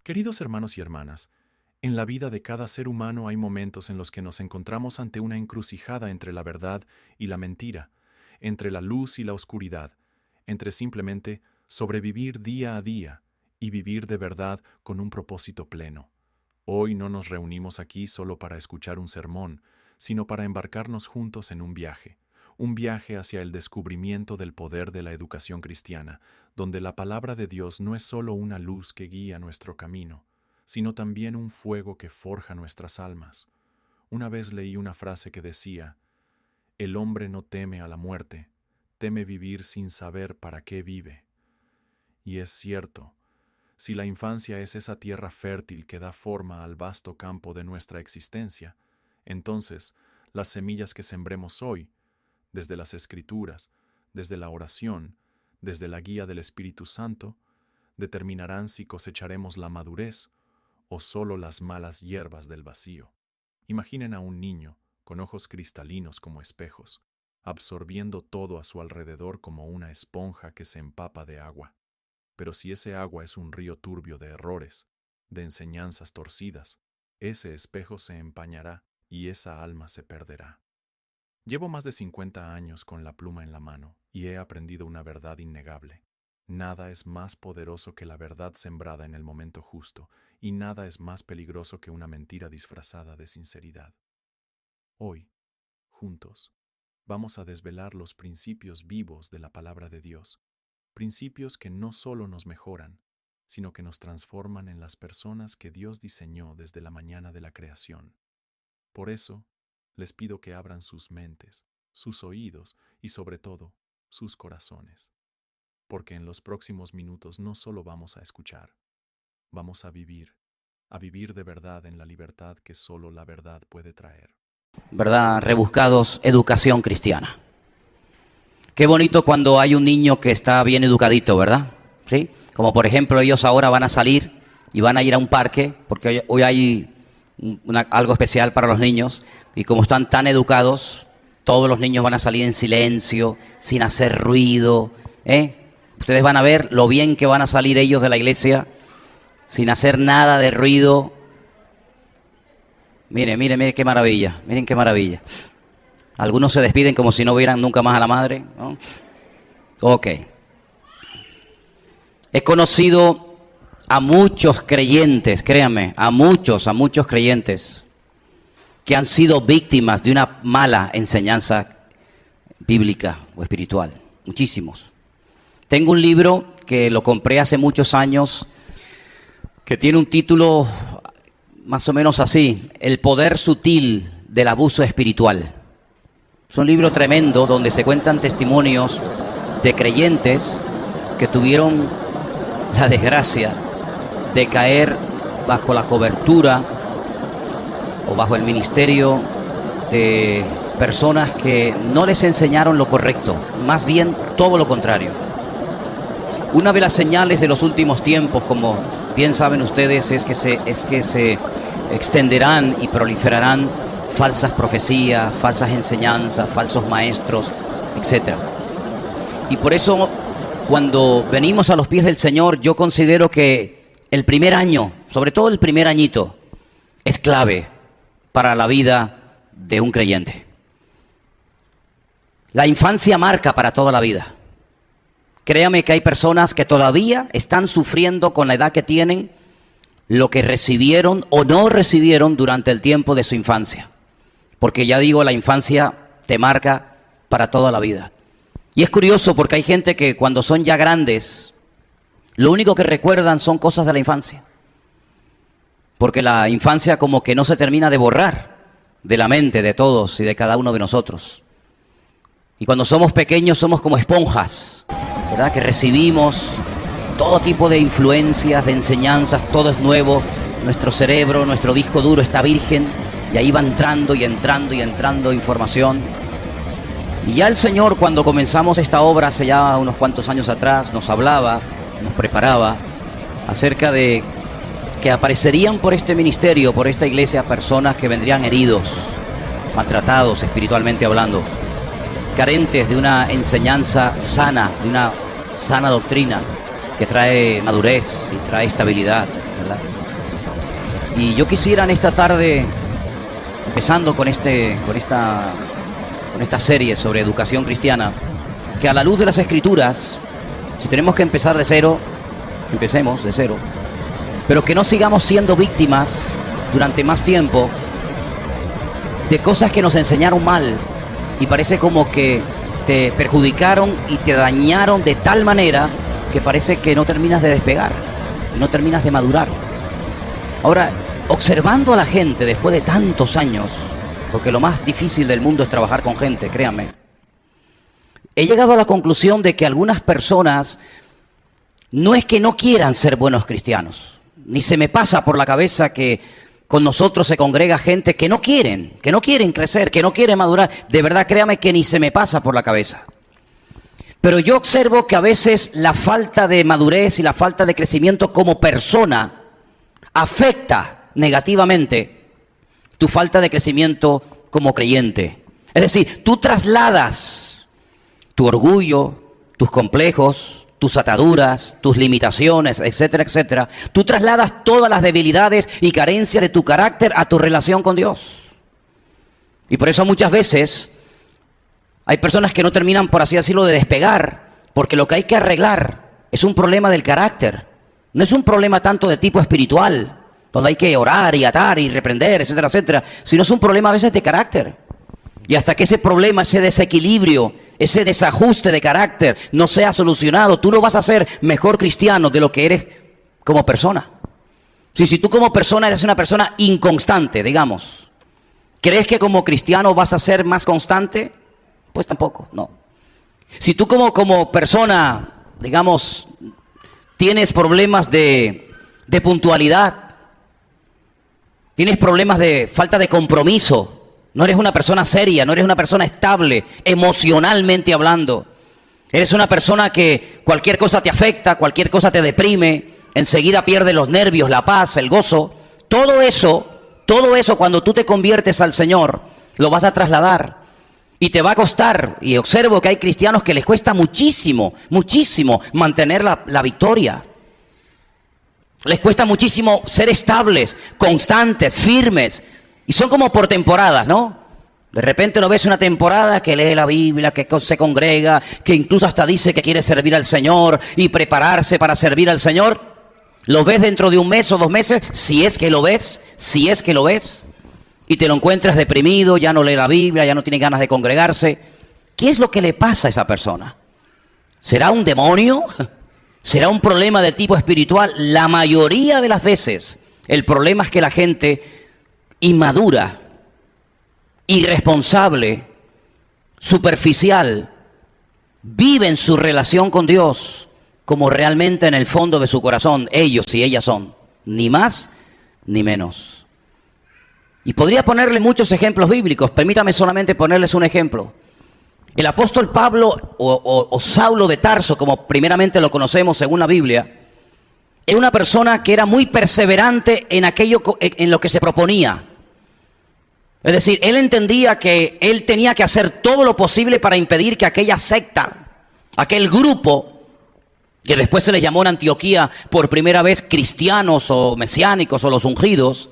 Queridos hermanos y hermanas, en la vida de cada ser humano hay momentos en los que nos encontramos ante una encrucijada entre la verdad y la mentira, entre la luz y la oscuridad, entre simplemente sobrevivir día a día y vivir de verdad con un propósito pleno. Hoy no nos reunimos aquí solo para escuchar un sermón, sino para embarcarnos juntos en un viaje hacia el descubrimiento del poder de la educación cristiana, donde la palabra de Dios no es solo una luz que guía nuestro camino, sino también un fuego que forja nuestras almas. Una vez leí una frase que decía: "El hombre no teme a la muerte, teme vivir sin saber para qué vive". Y es cierto, si la infancia es esa tierra fértil que da forma al vasto campo de nuestra existencia, entonces las semillas que sembremos hoy, desde las Escrituras, desde la oración, desde la guía del Espíritu Santo, determinarán si cosecharemos la madurez o solo las malas hierbas del vacío. Imaginen a un niño con ojos cristalinos como espejos, absorbiendo todo a su alrededor como una esponja que se empapa de agua. Pero si ese agua es un río turbio de errores, de enseñanzas torcidas, ese espejo se empañará y esa alma se perderá. Llevo más de 50 años con la pluma en la mano y he aprendido una verdad innegable. Nada es más poderoso que la verdad sembrada en el momento justo, y nada es más peligroso que una mentira disfrazada de sinceridad. Hoy, juntos, vamos a desvelar los principios vivos de la palabra de Dios, principios que no solo nos mejoran, sino que nos transforman en las personas que Dios diseñó desde la mañana de la creación. Por eso, les pido que abran sus mentes, sus oídos y, sobre todo, sus corazones. Porque en los próximos minutos no solo vamos a escuchar, vamos a vivir de verdad en la libertad que solo la verdad puede traer. ¿Verdad? Rebuscados, educación cristiana. Qué bonito cuando hay un niño que está bien educadito, ¿verdad? ¿Sí? Como por ejemplo ellos ahora van a salir y van a ir a un parque, porque hoy hay algo especial para los niños, y como están tan educados, todos los niños van a salir en silencio, sin hacer ruido, Ustedes van a ver lo bien que van a salir ellos de la iglesia, sin hacer nada de ruido. Miren qué maravilla, miren qué maravilla. Algunos se despiden como si no vieran nunca más a la madre, ¿no? Ok. He conocido a muchos creyentes, créanme, a muchos creyentes que han sido víctimas de una mala enseñanza bíblica o espiritual. Muchísimos. Tengo un libro que lo compré hace muchos años, que tiene un título más o menos así: El poder sutil del abuso espiritual. Es un libro tremendo donde se cuentan testimonios de creyentes que tuvieron la desgracia de caer bajo la cobertura o bajo el ministerio de personas que no les enseñaron lo correcto, más bien todo lo contrario. Una de las señales de los últimos tiempos, como bien saben ustedes, es que se extenderán y proliferarán falsas profecías, falsas enseñanzas, falsos maestros, etc. Y por eso, cuando venimos a los pies del Señor, yo considero que el primer año, sobre todo el primer añito, es clave para la vida de un creyente. La infancia marca para toda la vida. Créame que hay personas que todavía están sufriendo con la edad que tienen lo que recibieron o no recibieron durante el tiempo de su infancia. Porque ya digo, la infancia te marca para toda la vida. Y es curioso porque hay gente que cuando son ya grandes, lo único que recuerdan son cosas de la infancia. Porque la infancia como que no se termina de borrar de la mente de todos y de cada uno de nosotros. Y cuando somos pequeños somos como esponjas, ¿verdad? Que recibimos todo tipo de influencias, de enseñanzas, todo es nuevo. Nuestro cerebro, nuestro disco duro está virgen y ahí va entrando y entrando y entrando información. Y ya el Señor, cuando comenzamos esta obra hace ya unos cuantos años atrás, nos hablaba, nos preparaba acerca de que aparecerían por este ministerio, por esta iglesia, personas que vendrían heridos, maltratados espiritualmente hablando, carentes de una enseñanza sana, de una sana doctrina, que trae madurez y trae estabilidad, ¿verdad? Y yo quisiera en esta tarde, empezando con esta serie sobre educación cristiana, que a la luz de las Escrituras, si tenemos que empezar de cero, empecemos de cero, pero que no sigamos siendo víctimas durante más tiempo de cosas que nos enseñaron mal y parece como que te perjudicaron y te dañaron de tal manera que parece que no terminas de despegar, no terminas de madurar. Ahora, observando a la gente después de tantos años, porque lo más difícil del mundo es trabajar con gente, créanme, he llegado a la conclusión de que algunas personas no es que no quieran ser buenos cristianos, ni se me pasa por la cabeza que con nosotros se congrega gente que no quieren crecer, que no quieren madurar. De verdad, créame que ni se me pasa por la cabeza. Pero yo observo que a veces la falta de madurez y la falta de crecimiento como persona afecta negativamente tu falta de crecimiento como creyente. Es decir, tú trasladas tu orgullo, tus complejos, tus ataduras, tus limitaciones, etcétera, etcétera. Tú trasladas todas las debilidades y carencias de tu carácter a tu relación con Dios. Y por eso muchas veces hay personas que no terminan, por así decirlo, de despegar, porque lo que hay que arreglar es un problema del carácter. No es un problema tanto de tipo espiritual, donde hay que orar y atar y reprender, etcétera, etcétera, sino es un problema a veces de carácter. Y hasta que ese problema, ese desequilibrio, ese desajuste de carácter no sea solucionado, tú no vas a ser mejor cristiano de lo que eres como persona. Si tú como persona eres una persona inconstante, digamos, ¿crees que como cristiano vas a ser más constante? Pues tampoco, no. Si tú como persona, digamos, tienes problemas de puntualidad, tienes problemas de falta de compromiso, no eres una persona seria, no eres una persona estable, emocionalmente hablando. Eres una persona que cualquier cosa te afecta, cualquier cosa te deprime, enseguida pierdes los nervios, la paz, el gozo. Todo eso cuando tú te conviertes al Señor, lo vas a trasladar. Y te va a costar, y observo que hay cristianos que les cuesta muchísimo, muchísimo mantener la victoria. Les cuesta muchísimo ser estables, constantes, firmes. Y son como por temporadas, ¿no? De repente lo ves una temporada que lee la Biblia, que se congrega, que incluso hasta dice que quiere servir al Señor y prepararse para servir al Señor. Lo ves dentro de un mes o 2 meses, si es que lo ves, y te lo encuentras deprimido, ya no lee la Biblia, ya no tiene ganas de congregarse. ¿Qué es lo que le pasa a esa persona? ¿Será un demonio? ¿Será un problema de tipo espiritual? La mayoría de las veces el problema es que la gente inmadura, irresponsable, superficial, vive en su relación con Dios como realmente en el fondo de su corazón ellos y ellas son, ni más ni menos. Y podría ponerle muchos ejemplos bíblicos, permítame solamente ponerles un ejemplo. El apóstol Pablo o Saulo de Tarso, como primeramente lo conocemos según la Biblia, era una persona que era muy perseverante en aquello en lo que se proponía. Es decir, él entendía que él tenía que hacer todo lo posible para impedir que aquella secta, aquel grupo, que después se les llamó en Antioquía por primera vez cristianos o mesiánicos o los ungidos,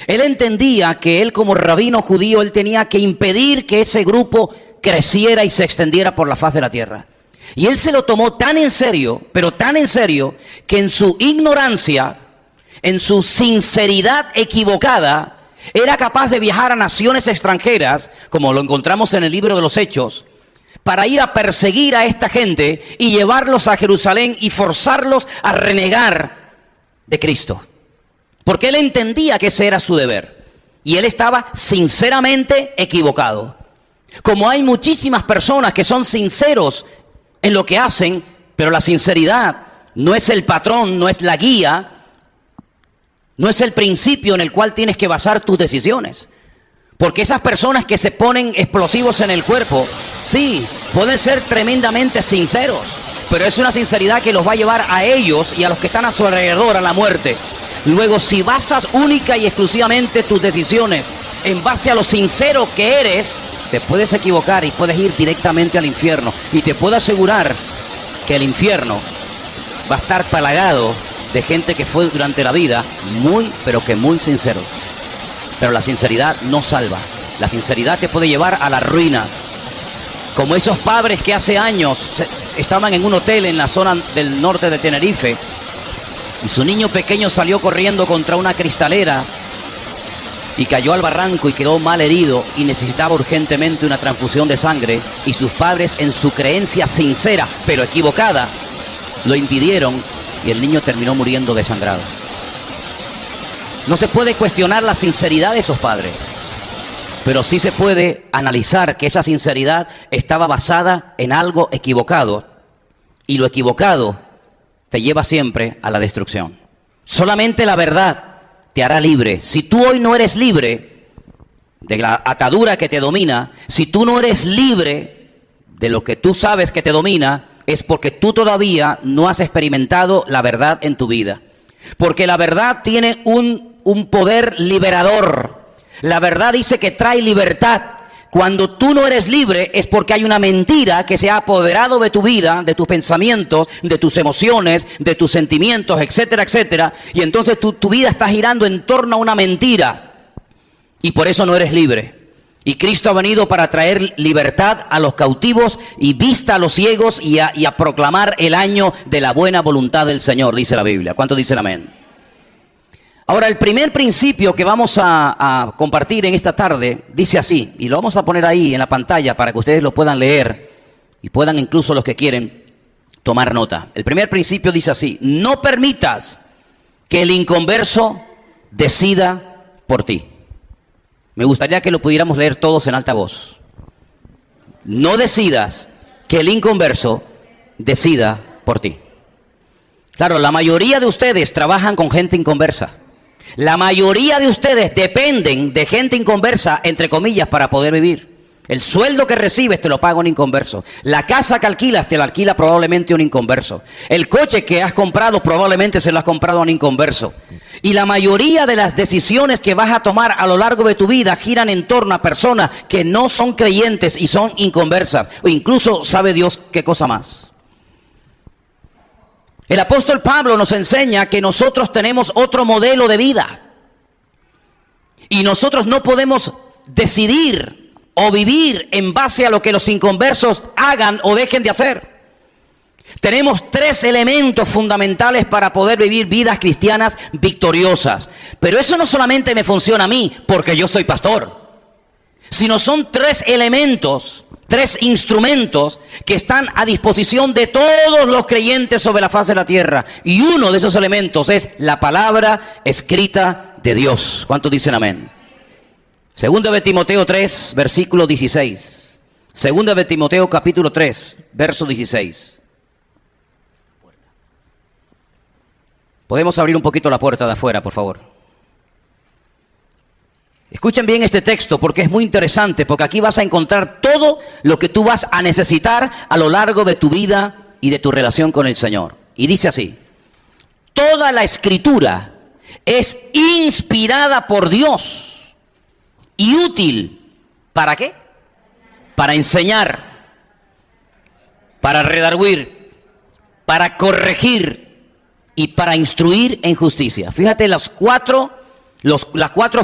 él entendía que él como rabino judío, él tenía que impedir que ese grupo creciera y se extendiera por la faz de la tierra. Y él se lo tomó tan en serio, pero tan en serio, que en su ignorancia, en su sinceridad equivocada, era capaz de viajar a naciones extranjeras, como lo encontramos en el libro de los Hechos, para ir a perseguir a esta gente y llevarlos a Jerusalén y forzarlos a renegar de Cristo. Porque él entendía que ese era su deber. Y él estaba sinceramente equivocado. Como hay muchísimas personas que son sinceros en lo que hacen, pero la sinceridad no es el patrón, no es la guía, no es el principio en el cual tienes que basar tus decisiones. Porque esas personas que se ponen explosivos en el cuerpo, sí, pueden ser tremendamente sinceros, pero es una sinceridad que los va a llevar a ellos y a los que están a su alrededor a la muerte. Luego, si basas única y exclusivamente tus decisiones en base a lo sincero que eres, te puedes equivocar y puedes ir directamente al infierno. Y te puedo asegurar que el infierno va a estar plagado de gente que fue durante la vida muy, pero que muy sinceros. Pero la sinceridad no salva. La sinceridad te puede llevar a la ruina. Como esos padres que hace años estaban en un hotel en la zona del norte de Tenerife y su niño pequeño salió corriendo contra una cristalera y cayó al barranco y quedó mal herido y necesitaba urgentemente una transfusión de sangre, y sus padres, en su creencia sincera pero equivocada, lo impidieron y el niño terminó muriendo desangrado. No se puede cuestionar la sinceridad de esos padres, pero sí se puede analizar que esa sinceridad estaba basada en algo equivocado, y lo equivocado te lleva siempre a la destrucción. Solamente la verdad te hará libre. Si tú hoy no eres libre de la atadura que te domina, si tú no eres libre de lo que tú sabes que te domina, es porque tú todavía no has experimentado la verdad en tu vida. Porque la verdad tiene un poder liberador. La verdad dice que trae libertad. Cuando tú no eres libre es porque hay una mentira que se ha apoderado de tu vida, de tus pensamientos, de tus emociones, de tus sentimientos, etcétera, etcétera. Y entonces tu vida está girando en torno a una mentira. Y por eso no eres libre. Y Cristo ha venido para traer libertad a los cautivos y vista a los ciegos y a proclamar el año de la buena voluntad del Señor, dice la Biblia. ¿Cuántos dicen amén? Ahora, el primer principio que vamos a compartir en esta tarde dice así, y lo vamos a poner ahí en la pantalla para que ustedes lo puedan leer y puedan, incluso los que quieren, tomar nota. El primer principio dice así: no permitas que el inconverso decida por ti. Me gustaría que lo pudiéramos leer todos en alta voz. No decidas que el inconverso decida por ti. Claro, la mayoría de ustedes trabajan con gente inconversa. La mayoría de ustedes dependen de gente inconversa, entre comillas, para poder vivir. El sueldo que recibes te lo paga un inconverso. La casa que alquilas te la alquila probablemente un inconverso. El coche que has comprado probablemente se lo has comprado a un inconverso. Y la mayoría de las decisiones que vas a tomar a lo largo de tu vida giran en torno a personas que no son creyentes y son inconversas. O incluso sabe Dios qué cosa más. El apóstol Pablo nos enseña que nosotros tenemos otro modelo de vida. Y nosotros no podemos decidir o vivir en base a lo que los inconversos hagan o dejen de hacer. Tenemos 3 elementos fundamentales para poder vivir vidas cristianas victoriosas. Pero eso no solamente me funciona a mí porque yo soy pastor, sino son 3 elementos, 3 instrumentos que están a disposición de todos los creyentes sobre la faz de la tierra. Y uno de esos elementos es la palabra escrita de Dios. ¿Cuántos dicen amén? Segunda de Timoteo 3, versículo 16. Segunda de Timoteo capítulo 3, verso 16. Podemos abrir un poquito la puerta de afuera, por favor. Escuchen bien este texto porque es muy interesante, porque aquí vas a encontrar todo lo que tú vas a necesitar a lo largo de tu vida y de tu relación con el Señor. Y dice así: toda la escritura es inspirada por Dios y útil. ¿Para qué? Para enseñar, para redarguir, para corregir y para instruir en justicia. Fíjate las 4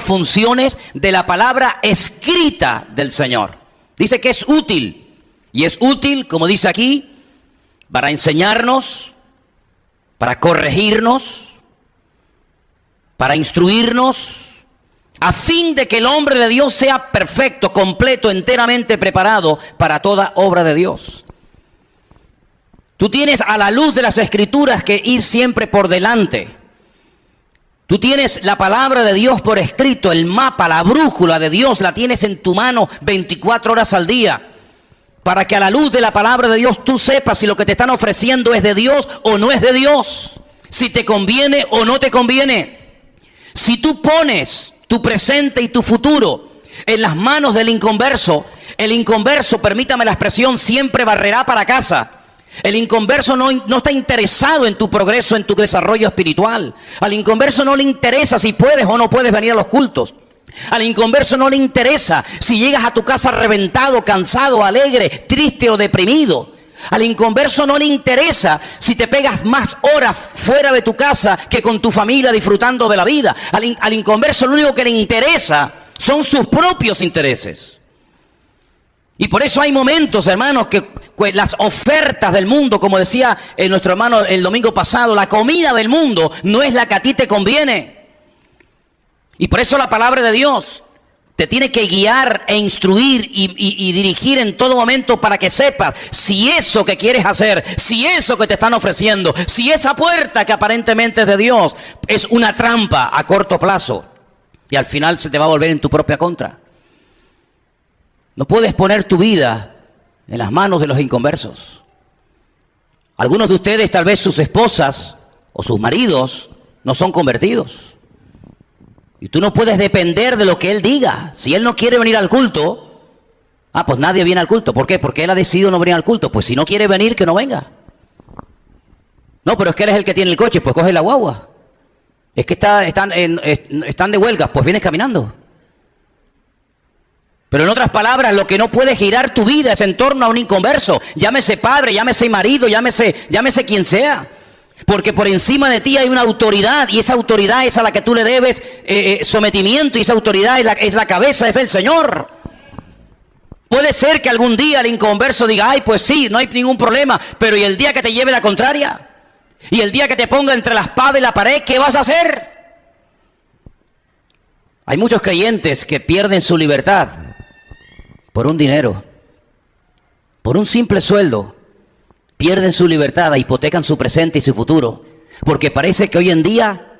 funciones de la palabra escrita del Señor. Dice que es útil. Y es útil, como dice aquí, para enseñarnos, para corregirnos, para instruirnos, a fin de que el hombre de Dios sea perfecto, completo, enteramente preparado para toda obra de Dios. Tú tienes a la luz de las Escrituras que ir siempre por delante. Tú tienes la palabra de Dios por escrito, el mapa, la brújula de Dios, la tienes en tu mano 24 horas al día. Para que a la luz de la palabra de Dios tú sepas si lo que te están ofreciendo es de Dios o no es de Dios. Si te conviene o no te conviene. Si tú pones tu presente y tu futuro en las manos del inconverso, el inconverso, permítame la expresión, siempre barrerá para casa. El inconverso no está interesado en tu progreso, en tu desarrollo espiritual. Al inconverso no le interesa si puedes o no puedes venir a los cultos. Al inconverso no le interesa si llegas a tu casa reventado, cansado, alegre, triste o deprimido. Al inconverso no le interesa si te pegas más horas fuera de tu casa que con tu familia disfrutando de la vida. Al inconverso lo único que le interesa son sus propios intereses. Y por eso hay momentos, hermanos, que las ofertas del mundo, como decía nuestro hermano el domingo pasado, la comida del mundo no es la que a ti te conviene. Y por eso la palabra de Dios te tiene que guiar e instruir y dirigir en todo momento para que sepas si eso que quieres hacer, si eso que te están ofreciendo, si esa puerta que aparentemente es de Dios es una trampa a corto plazo y al final se te va a volver en tu propia contra. No puedes poner tu vida en las manos de los inconversos. Algunos de ustedes, tal vez sus esposas o sus maridos, no son convertidos. Y tú no puedes depender de lo que él diga. Si él no quiere venir al culto, pues nadie viene al culto. ¿Por qué? Porque él ha decidido no venir al culto. Pues si no quiere venir, que no venga. No, pero es que él es el que tiene el coche, pues coge la guagua. Es que están de huelga, pues vienes caminando. Pero en otras palabras, lo que no puede girar tu vida es en torno a un inconverso. Llámese padre, llámese marido, llámese quien sea. Porque por encima de ti hay una autoridad y esa autoridad es a la que tú le debes sometimiento y esa autoridad es la cabeza, es el Señor. Puede ser que algún día el inconverso diga, pues sí, no hay ningún problema, pero ¿y el día que te lleve la contraria? ¿Y el día que te ponga entre la espada y la pared, qué vas a hacer? Hay muchos creyentes que pierden su libertad por un dinero, por un simple sueldo. Pierden su libertad, hipotecan su presente y su futuro, porque parece que hoy en día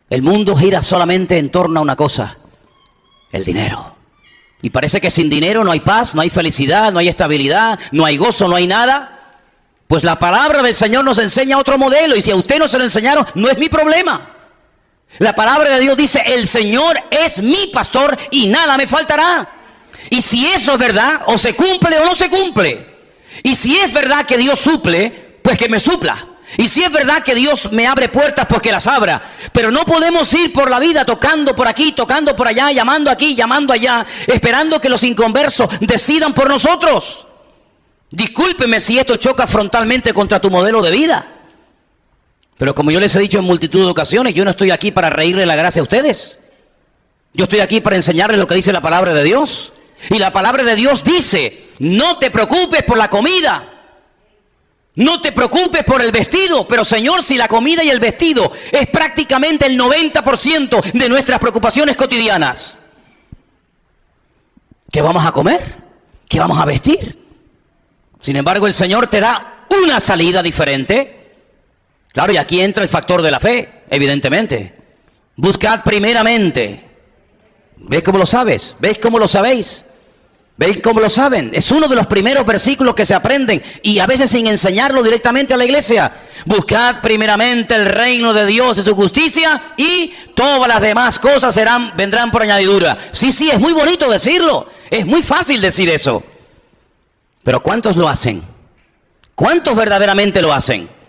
el mundo gira solamente en torno a una cosa, el dinero. Y parece que sin dinero no hay paz, no hay felicidad, no hay estabilidad, no hay gozo, no hay nada. Pues la palabra del Señor nos enseña otro modelo, y si a usted no se lo enseñaron, no es mi problema. La palabra de Dios dice, el Señor es mi pastor y nada me faltará. Y si eso es verdad, o se cumple o no se cumple. Y si es verdad que Dios suple, pues que me supla. Y si es verdad que Dios me abre puertas, pues que las abra. Pero no podemos ir por la vida tocando por aquí, tocando por allá, llamando aquí, llamando allá, esperando que los inconversos decidan por nosotros. Discúlpeme si esto choca frontalmente contra tu modelo de vida. Pero como yo les he dicho en multitud de ocasiones, yo no estoy aquí para reírle la gracia a ustedes. Yo estoy aquí para enseñarles lo que dice la palabra de Dios. Y la palabra de Dios dice, no te preocupes por la comida, no te preocupes por el vestido. Pero Señor, si la comida y el vestido es prácticamente el 90% de nuestras preocupaciones cotidianas, ¿qué vamos a comer? ¿Qué vamos a vestir? Sin embargo, el Señor te da una salida diferente. Claro, y aquí entra el factor de la fe, evidentemente. Buscad primeramente. ¿Ves cómo lo sabes? ¿Ves cómo lo sabéis? ¿Veis cómo lo saben? Es uno de los primeros versículos que se aprenden y a veces sin enseñarlo directamente a la iglesia. Buscad primeramente el reino de Dios y su justicia y todas las demás cosas vendrán por añadidura. Sí, es muy bonito decirlo. Es muy fácil decir eso. Pero ¿cuántos lo hacen? ¿Cuántos verdaderamente lo hacen?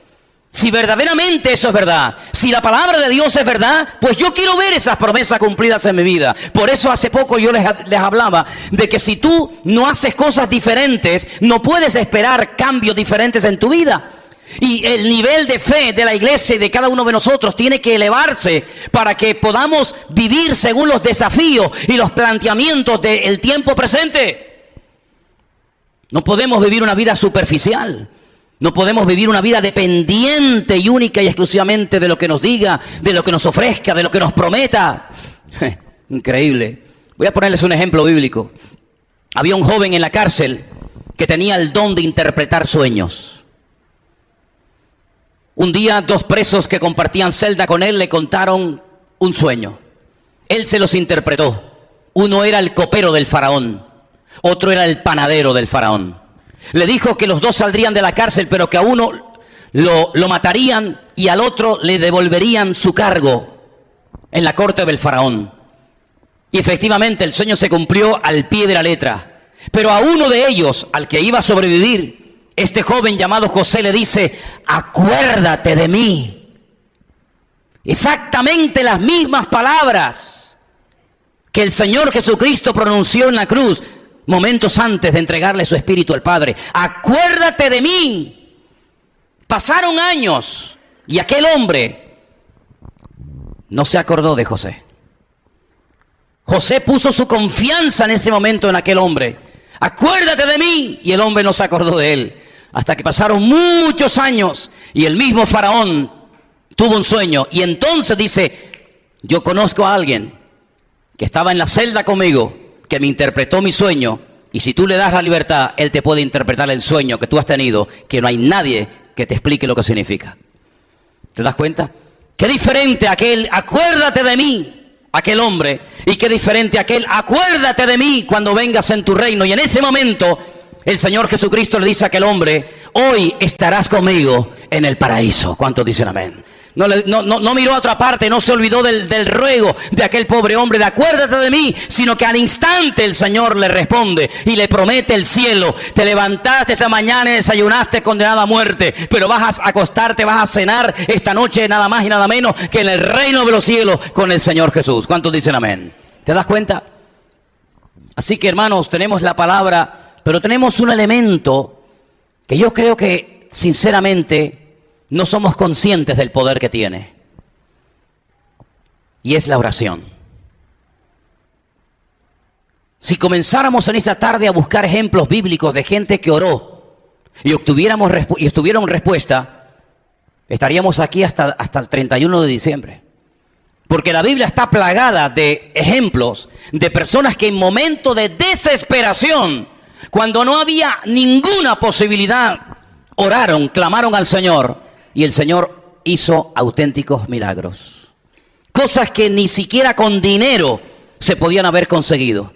Si verdaderamente eso es verdad, si la palabra de Dios es verdad, pues yo quiero ver esas promesas cumplidas en mi vida. Por eso hace poco yo les hablaba de que si tú no haces cosas diferentes, no puedes esperar cambios diferentes en tu vida. Y el nivel de fe de la iglesia y de cada uno de nosotros tiene que elevarse para que podamos vivir según los desafíos y los planteamientos del tiempo presente. No podemos vivir una vida superficial. No podemos vivir una vida dependiente y única y exclusivamente de lo que nos diga, de lo que nos ofrezca, de lo que nos prometa. Increíble. Voy a ponerles un ejemplo bíblico. Había un joven en la cárcel que tenía el don de interpretar sueños. Un día, 2 presos que compartían celda con él le contaron un sueño. Él se los interpretó. Uno era el copero del faraón, otro era el panadero del faraón. Le dijo que los 2 saldrían de la cárcel, pero que a uno lo matarían y al otro le devolverían su cargo en la corte del faraón. Y efectivamente el sueño se cumplió al pie de la letra. Pero a uno de ellos, al que iba a sobrevivir, este joven llamado José le dice, acuérdate de mí. Exactamente las mismas palabras que el Señor Jesucristo pronunció en la cruz. momentos antes de entregarle su espíritu al Padre: acuérdate de mí. Pasaron años y aquel hombre no se acordó de José. José puso su confianza en ese momento en aquel hombre. Acuérdate de mí. Y el hombre no se acordó de él. Hasta que pasaron muchos años y el mismo faraón tuvo un sueño. Y entonces dice: yo conozco a alguien que estaba en la celda conmigo, que me interpretó mi sueño. Y si tú le das la libertad, él te puede interpretar el sueño que tú has tenido, que no hay nadie que te explique lo que significa. ¿Te das cuenta? Qué diferente aquel acuérdate de mí, aquel hombre, y qué diferente aquel acuérdate de mí cuando vengas en tu reino. Y en ese momento el Señor Jesucristo le dice a aquel hombre: hoy estarás conmigo en el paraíso. ¿Cuántos dicen amén? No miró a otra parte, no se olvidó del ruego de aquel pobre hombre de acuérdate de mí, sino que al instante el Señor le responde y le promete el cielo. Te levantaste esta mañana y desayunaste condenado a muerte, pero vas a acostarte, vas a cenar esta noche nada más y nada menos que en el reino de los cielos con el Señor Jesús. ¿Cuántos dicen amén? ¿Te das cuenta? Así que, hermanos, tenemos la palabra, pero tenemos un elemento que yo creo que sinceramente no somos conscientes del poder que tiene. Y es la oración. Si comenzáramos en esta tarde a buscar ejemplos bíblicos de gente que oró y estuvieron respuesta, estaríamos aquí hasta el 31 de diciembre. Porque la Biblia está plagada de ejemplos de personas que en momentos de desesperación, cuando no había ninguna posibilidad, oraron, clamaron al Señor. Y el Señor hizo auténticos milagros. Cosas que ni siquiera con dinero se podían haber conseguido.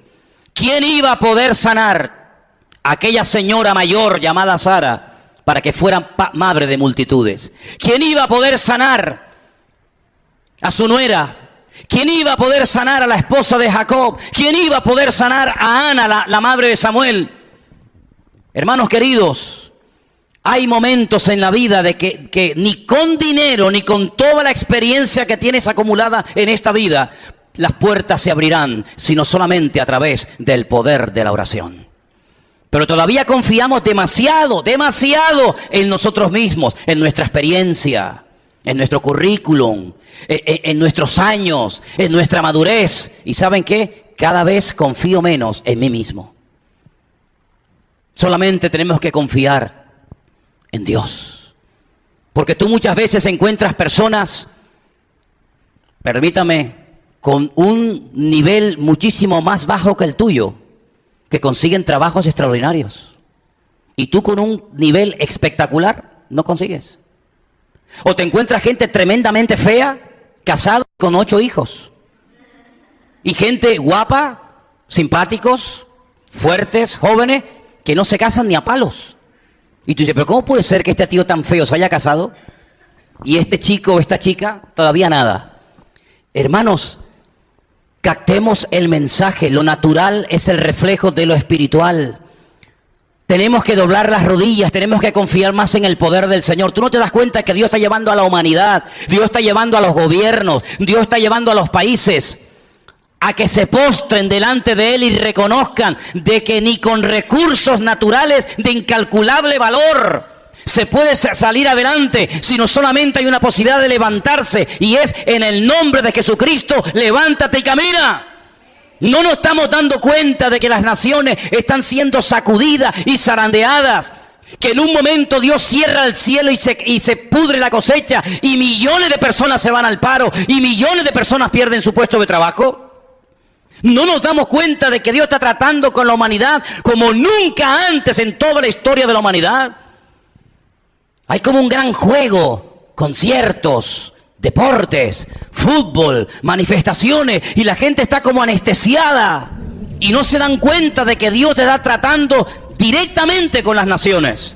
¿Quién iba a poder sanar a aquella señora mayor llamada Sara para que fuera madre de multitudes? ¿Quién iba a poder sanar a su nuera? ¿Quién iba a poder sanar a la esposa de Jacob? ¿Quién iba a poder sanar a Ana, la madre de Samuel? Hermanos queridos, hay momentos en la vida de que ni con dinero, ni con toda la experiencia que tienes acumulada en esta vida, las puertas se abrirán, sino solamente a través del poder de la oración. Pero todavía confiamos demasiado en nosotros mismos, en nuestra experiencia, en nuestro currículum, en nuestros años, en nuestra madurez. ¿Y saben qué? Cada vez confío menos en mí mismo. Solamente tenemos que confiar en Dios. Porque tú muchas veces encuentras personas, permítame, con un nivel muchísimo más bajo que el tuyo, que consiguen trabajos extraordinarios. Y tú con un nivel espectacular no consigues. O te encuentras gente tremendamente fea, casada con 8 hijos. Y gente guapa, simpáticos, fuertes, jóvenes, que no se casan ni a palos. Y tú dices, pero ¿cómo puede ser que este tío tan feo se haya casado y este chico o esta chica todavía nada? Hermanos, captemos el mensaje. Lo natural es el reflejo de lo espiritual. Tenemos que doblar las rodillas, tenemos que confiar más en el poder del Señor. Tú no te das cuenta que Dios está llevando a la humanidad, Dios está llevando a los gobiernos, Dios está llevando a los países a que se postren delante de Él y reconozcan de que ni con recursos naturales de incalculable valor se puede salir adelante, sino solamente hay una posibilidad de levantarse, y es en el nombre de Jesucristo. Levántate y camina. No nos estamos dando cuenta de que las naciones están siendo sacudidas y zarandeadas, que en un momento Dios cierra el cielo y se pudre la cosecha y millones de personas se van al paro y millones de personas pierden su puesto de trabajo. No nos damos cuenta de que Dios está tratando con la humanidad como nunca antes en toda la historia de la humanidad. Hay como un gran juego, conciertos, deportes, fútbol, manifestaciones, y la gente está como anestesiada y no se dan cuenta de que Dios está tratando directamente con las naciones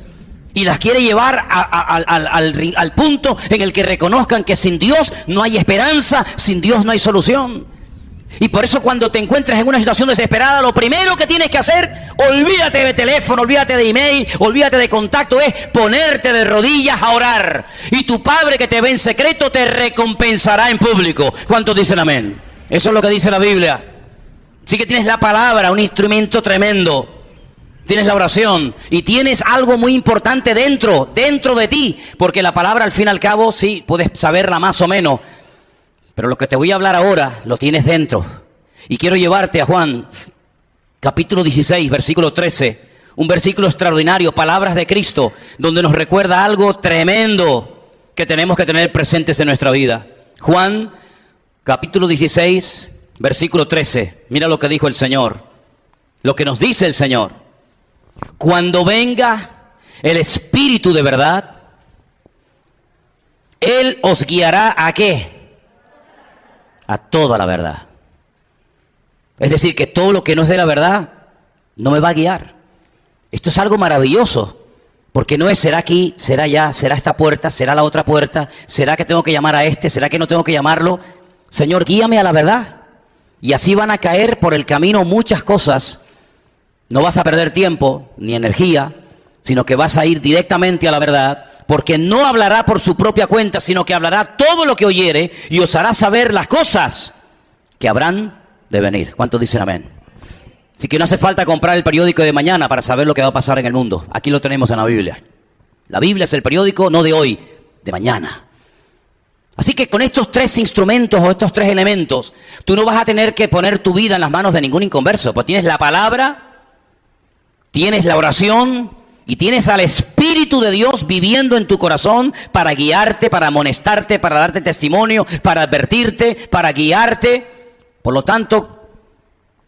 y las quiere llevar al punto en el que reconozcan que sin Dios no hay esperanza, sin Dios no hay solución. Y por eso cuando te encuentres en una situación desesperada, lo primero que tienes que hacer, olvídate de teléfono, olvídate de email, olvídate de contacto, es ponerte de rodillas a orar. Y tu Padre que te ve en secreto te recompensará en público. ¿Cuántos dicen amén? Eso es lo que dice la Biblia. Sí que tienes la palabra, un instrumento tremendo. Tienes la oración y tienes algo muy importante dentro de ti, porque la palabra al fin y al cabo sí, puedes saberla más o menos, pero lo que te voy a hablar ahora lo tienes dentro. Y quiero llevarte a Juan, capítulo 16, versículo 13, un versículo extraordinario, palabras de Cristo, donde nos recuerda algo tremendo que tenemos que tener presentes en nuestra vida. Juan, capítulo 16, versículo 13, mira lo que dijo el Señor, lo que nos dice el Señor. Cuando venga el Espíritu de verdad, Él os guiará ¿a qué? A toda la verdad. Es decir, que todo lo que no es de la verdad no me va a guiar. Esto es algo maravilloso, porque no es será aquí, será allá, será esta puerta, será la otra puerta, será que tengo que llamar a este, será que no tengo que llamarlo. Señor, guíame a la verdad. Y así van a caer por el camino muchas cosas. No vas a perder tiempo ni energía, sino que vas a ir directamente a la verdad, porque no hablará por su propia cuenta, sino que hablará todo lo que oyere y os hará saber las cosas que habrán de venir. ¿Cuántos dicen amén? Así que no hace falta comprar el periódico de mañana para saber lo que va a pasar en el mundo. Aquí lo tenemos en la Biblia. La Biblia es el periódico no de hoy, de mañana. Así que con estos tres instrumentos o estos tres elementos, tú no vas a tener que poner tu vida en las manos de ningún inconverso, pues tienes la palabra, tienes la oración y tienes al Espíritu de Dios viviendo en tu corazón para guiarte, para amonestarte, para darte testimonio, para advertirte, para guiarte. Por lo tanto,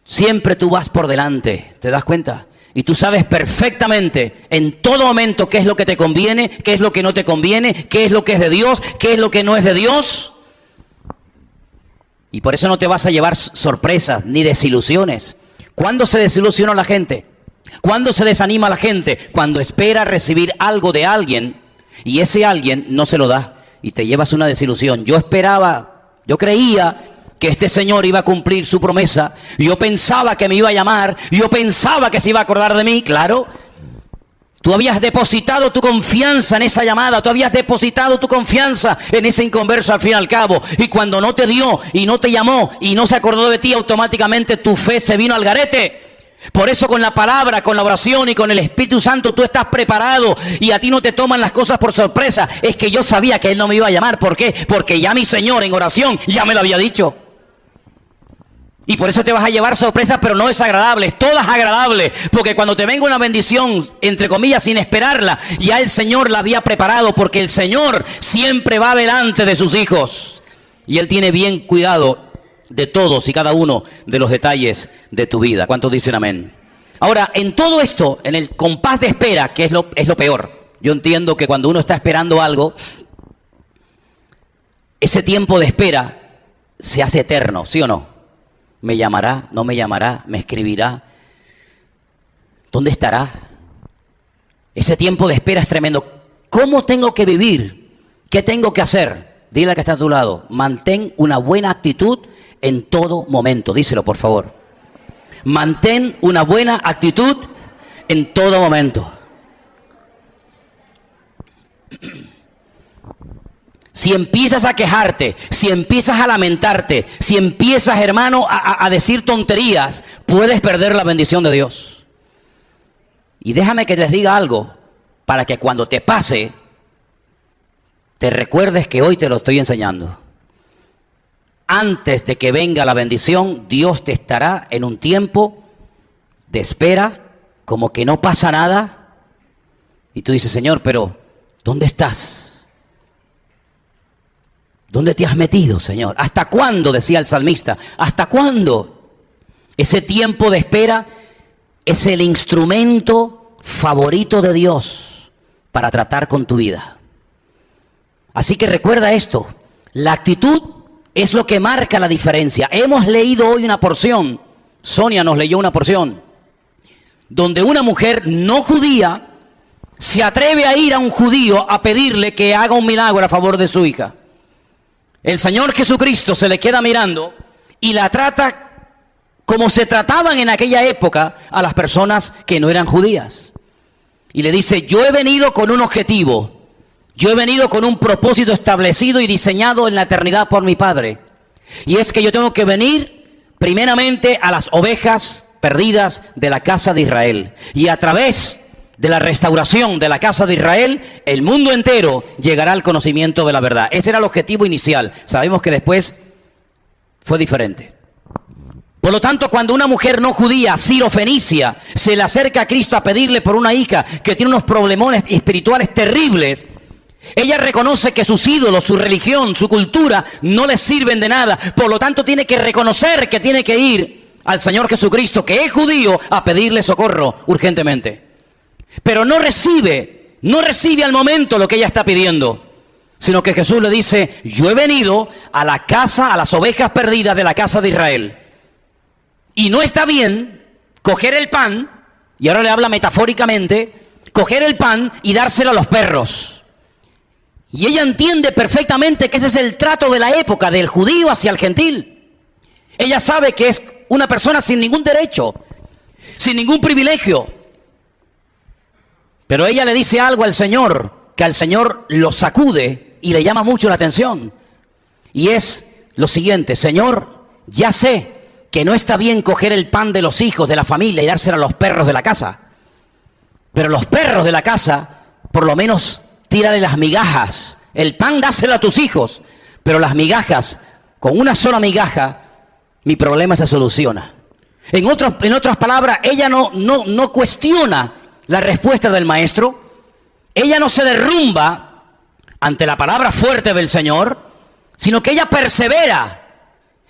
siempre tú vas por delante, ¿te das cuenta? Y tú sabes perfectamente en todo momento qué es lo que te conviene, qué es lo que no te conviene, qué es lo que es de Dios, qué es lo que no es de Dios. Y por eso no te vas a llevar sorpresas ni desilusiones. ¿Cuándo se desilusiona la gente? ¿Cuándo se desanima la gente? Cuando espera recibir algo de alguien y ese alguien no se lo da y te llevas una desilusión. Yo creía que este señor iba a cumplir su promesa, yo pensaba que me iba a llamar, yo pensaba que se iba a acordar de mí, claro. Tú habías depositado tu confianza en esa llamada, tú habías depositado tu confianza en ese inconverso al fin y al cabo, y cuando no te dio y no te llamó y no se acordó de ti, automáticamente tu fe se vino al garete. Por eso con la palabra, con la oración y con el Espíritu Santo tú estás preparado y a ti no te toman las cosas por sorpresa. Es que yo sabía que Él no me iba a llamar. ¿Por qué? Porque ya mi Señor en oración ya me lo había dicho. Y por eso te vas a llevar sorpresas, pero no desagradables, todas agradables. Porque cuando te venga una bendición, entre comillas, sin esperarla, ya el Señor la había preparado, porque el Señor siempre va delante de sus hijos. Y Él tiene bien cuidado de todos y cada uno de los detalles de tu vida. ¿Cuántos dicen amén? Ahora, en todo esto, en el compás de espera, que es lo peor. Yo entiendo que cuando uno está esperando algo, ese tiempo de espera se hace eterno, ¿sí o no? ¿Me llamará? ¿No me llamará? ¿Me escribirá? ¿Dónde estará? Ese tiempo de espera es tremendo. ¿Cómo tengo que vivir? ¿Qué tengo que hacer? Dile al que está a tu lado, mantén una buena actitud en todo momento. Díselo, por favor. Mantén una buena actitud en todo momento. Si empiezas a quejarte, si empiezas a lamentarte, si empiezas, hermano, a decir tonterías, puedes perder la bendición de Dios. Y déjame que les diga algo, para que cuando te pase, te recuerdes que hoy te lo estoy enseñando. Antes de que venga la bendición, Dios te estará en un tiempo de espera, como que no pasa nada. Y tú dices, Señor, pero ¿dónde estás? ¿Dónde te has metido, Señor? ¿Hasta cuándo? Decía el salmista. ¿Hasta cuándo? Ese tiempo de espera es el instrumento favorito de Dios para tratar con tu vida. Así que recuerda esto. La actitud es lo que marca la diferencia. Hemos leído hoy una porción. Sonia nos leyó una porción donde una mujer no judía se atreve a ir a un judío a pedirle que haga un milagro a favor de su hija. El Señor Jesucristo se le queda mirando y la trata como se trataban en aquella época a las personas que no eran judías. Y le dice, yo he venido con un objetivo, yo he venido con un propósito establecido y diseñado en la eternidad por mi Padre. Y es que yo tengo que venir primeramente a las ovejas perdidas de la casa de Israel. Y a través de la restauración de la casa de Israel, el mundo entero llegará al conocimiento de la verdad. Ese era el objetivo inicial. Sabemos que después fue diferente. Por lo tanto, cuando una mujer no judía, sirofenicia, se le acerca a Cristo a pedirle por una hija que tiene unos problemones espirituales terribles, ella reconoce que sus ídolos, su religión, su cultura no les sirven de nada. Por lo tanto, tiene que reconocer que tiene que ir al Señor Jesucristo, que es judío, a pedirle socorro urgentemente. Pero no recibe al momento lo que ella está pidiendo, sino que Jesús le dice: yo he venido a la casa, a las ovejas perdidas de la casa de Israel. Y no está bien coger el pan, y ahora le habla metafóricamente, coger el pan y dárselo a los perros. Y ella entiende perfectamente que ese es el trato de la época, del judío hacia el gentil. Ella sabe que es una persona sin ningún derecho, sin ningún privilegio. Pero ella le dice algo al Señor, que al Señor lo sacude y le llama mucho la atención. Y es lo siguiente: Señor, ya sé que no está bien coger el pan de los hijos de la familia y dárselo a los perros de la casa. Pero los perros de la casa, por lo menos, tírale las migajas. El pan dáselo a tus hijos, pero las migajas, con una sola migaja, mi problema se soluciona. En otras palabras, ella no cuestiona la respuesta del maestro. Ella no se derrumba ante la palabra fuerte del Señor, sino que ella persevera.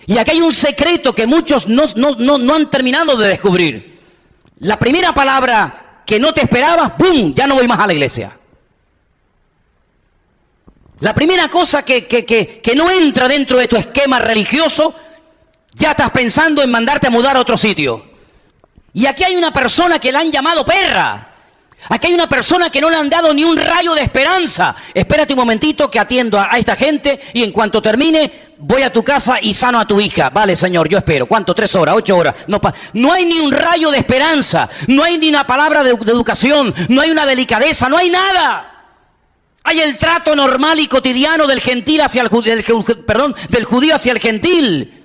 Y aquí hay un secreto que muchos no han terminado de descubrir. La primera palabra que no te esperabas, ¡pum!, ya no voy más a la iglesia. La primera cosa que no entra dentro de tu esquema religioso, ya estás pensando en mandarte a mudar a otro sitio. Y aquí hay una persona que la han llamado perra. Aquí hay una persona que no le han dado ni un rayo de esperanza. Espérate un momentito que atiendo a esta gente y en cuanto termine voy a tu casa y sano a tu hija. Vale, Señor, yo espero. ¿Cuánto? 3 horas, 8 horas. No hay ni un rayo de esperanza. No hay ni una palabra de educación. No hay una delicadeza. No hay nada. Hay el trato normal y cotidiano del gentil hacia del judío hacia el gentil.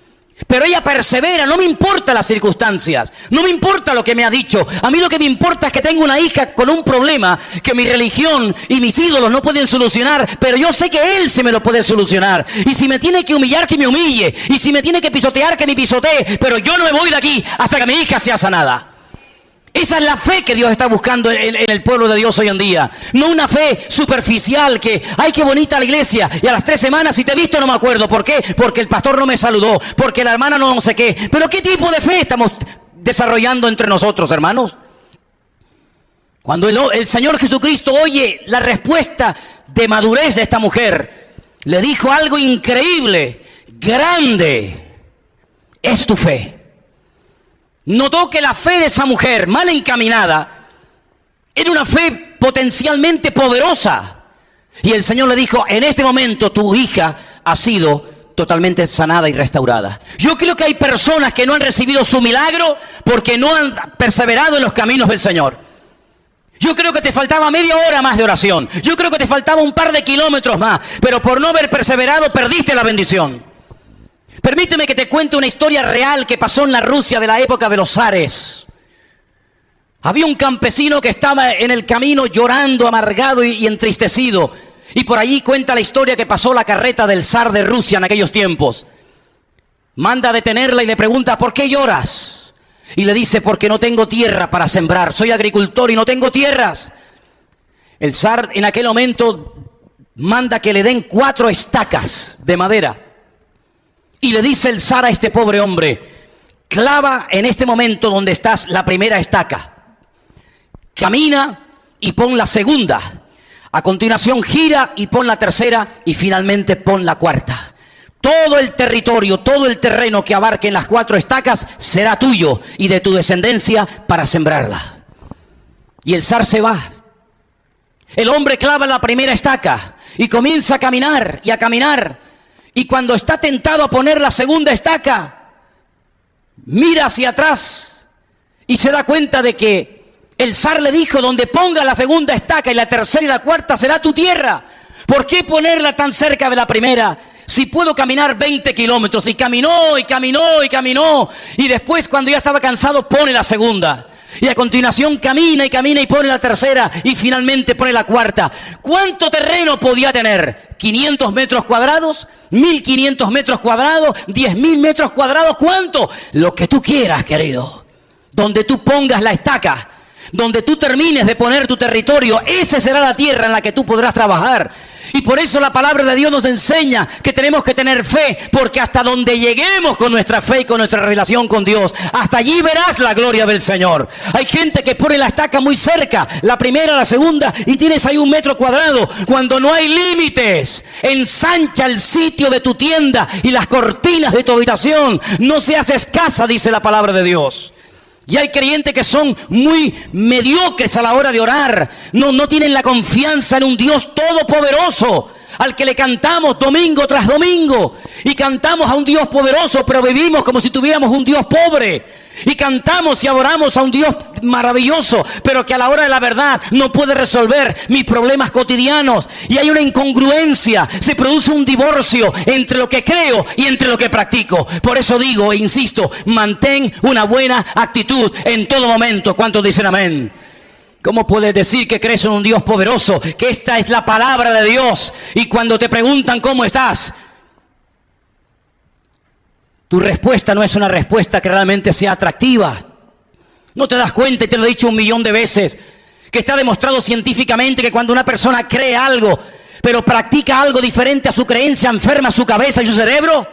Pero ella persevera, no me importan las circunstancias, no me importa lo que me ha dicho. A mí lo que me importa es que tengo una hija con un problema que mi religión y mis ídolos no pueden solucionar, pero yo sé que Él se me lo puede solucionar. Y si me tiene que humillar, que me humille. Y si me tiene que pisotear, que me pisotee. Pero yo no me voy de aquí hasta que mi hija sea sanada. Esa es la fe que Dios está buscando en el pueblo de Dios hoy en día. No una fe superficial que, ¡ay, qué bonita la iglesia! Y a las 3 semanas, si te he visto, no me acuerdo. ¿Por qué? Porque el pastor no me saludó. Porque la hermana no sé qué. ¿Pero qué tipo de fe estamos desarrollando entre nosotros, hermanos? Cuando el Señor Jesucristo oye la respuesta de madurez de esta mujer, le dijo algo increíble: grande es tu fe. Notó que la fe de esa mujer mal encaminada era una fe potencialmente poderosa. Y el Señor le dijo: en este momento tu hija ha sido totalmente sanada y restaurada. Yo creo que hay personas que no han recibido su milagro porque no han perseverado en los caminos del Señor. Yo creo que te faltaba media hora más de oración. Yo creo que te faltaba un par de kilómetros más. Pero por no haber perseverado perdiste la bendición. Permíteme que te cuente una historia real que pasó en la Rusia de la época de los zares. Había un campesino que estaba en el camino llorando, amargado y entristecido. Y por allí cuenta la historia que pasó la carreta del zar de Rusia en aquellos tiempos. Manda a detenerla y le pregunta: ¿por qué lloras? Y le dice: porque no tengo tierra para sembrar. Soy agricultor y no tengo tierras. El zar en aquel momento manda que le den 4 estacas de madera. Y le dice el zar a este pobre hombre: clava en este momento donde estás la primera estaca, camina y pon la segunda, a continuación gira y pon la tercera y finalmente pon la cuarta. Todo el territorio, todo el terreno que abarque en las 4 estacas será tuyo y de tu descendencia para sembrarla. Y el zar se va. El hombre clava la primera estaca y comienza a caminar y a caminar. Y cuando está tentado a poner la segunda estaca, mira hacia atrás y se da cuenta de que el zar le dijo: donde ponga la segunda estaca y la tercera y la cuarta será tu tierra. ¿Por qué ponerla tan cerca de la primera? Si puedo caminar 20 kilómetros, y caminó, y caminó, y caminó, y después cuando ya estaba cansado pone la segunda. Y a continuación camina y camina y pone la tercera y finalmente pone la cuarta. ¿Cuánto terreno podía tener? ¿500 metros cuadrados? ¿1.500 metros cuadrados? ¿10.000 metros cuadrados? ¿Cuánto? Lo que tú quieras, querido. Donde tú pongas la estaca, donde tú termines de poner tu territorio, esa será la tierra en la que tú podrás trabajar. Y por eso la palabra de Dios nos enseña que tenemos que tener fe, porque hasta donde lleguemos con nuestra fe y con nuestra relación con Dios, hasta allí verás la gloria del Señor. Hay gente que pone la estaca muy cerca, la primera, la segunda, y tienes ahí 1 metro cuadrado, cuando no hay límites. Ensancha el sitio de tu tienda y las cortinas de tu habitación. No seas escasa, dice la palabra de Dios. Y hay creyentes que son muy mediocres a la hora de orar. No tienen la confianza en un Dios todopoderoso, al que le cantamos domingo tras domingo. Y cantamos a un Dios poderoso, pero vivimos como si tuviéramos un Dios pobre. Y cantamos y adoramos a un Dios maravilloso, pero que a la hora de la verdad no puede resolver mis problemas cotidianos. Y hay una incongruencia, se produce un divorcio entre lo que creo y entre lo que practico. Por eso digo e insisto, mantén una buena actitud en todo momento. ¿Cuántos dicen amén? ¿Cómo puedes decir que crees en un Dios poderoso? Que esta es la palabra de Dios. Y cuando te preguntan cómo estás, tu respuesta no es una respuesta que realmente sea atractiva. No te das cuenta, y te lo he dicho 1.000.000 de veces, que está demostrado científicamente que cuando una persona cree algo, pero practica algo diferente a su creencia, enferma su cabeza y su cerebro.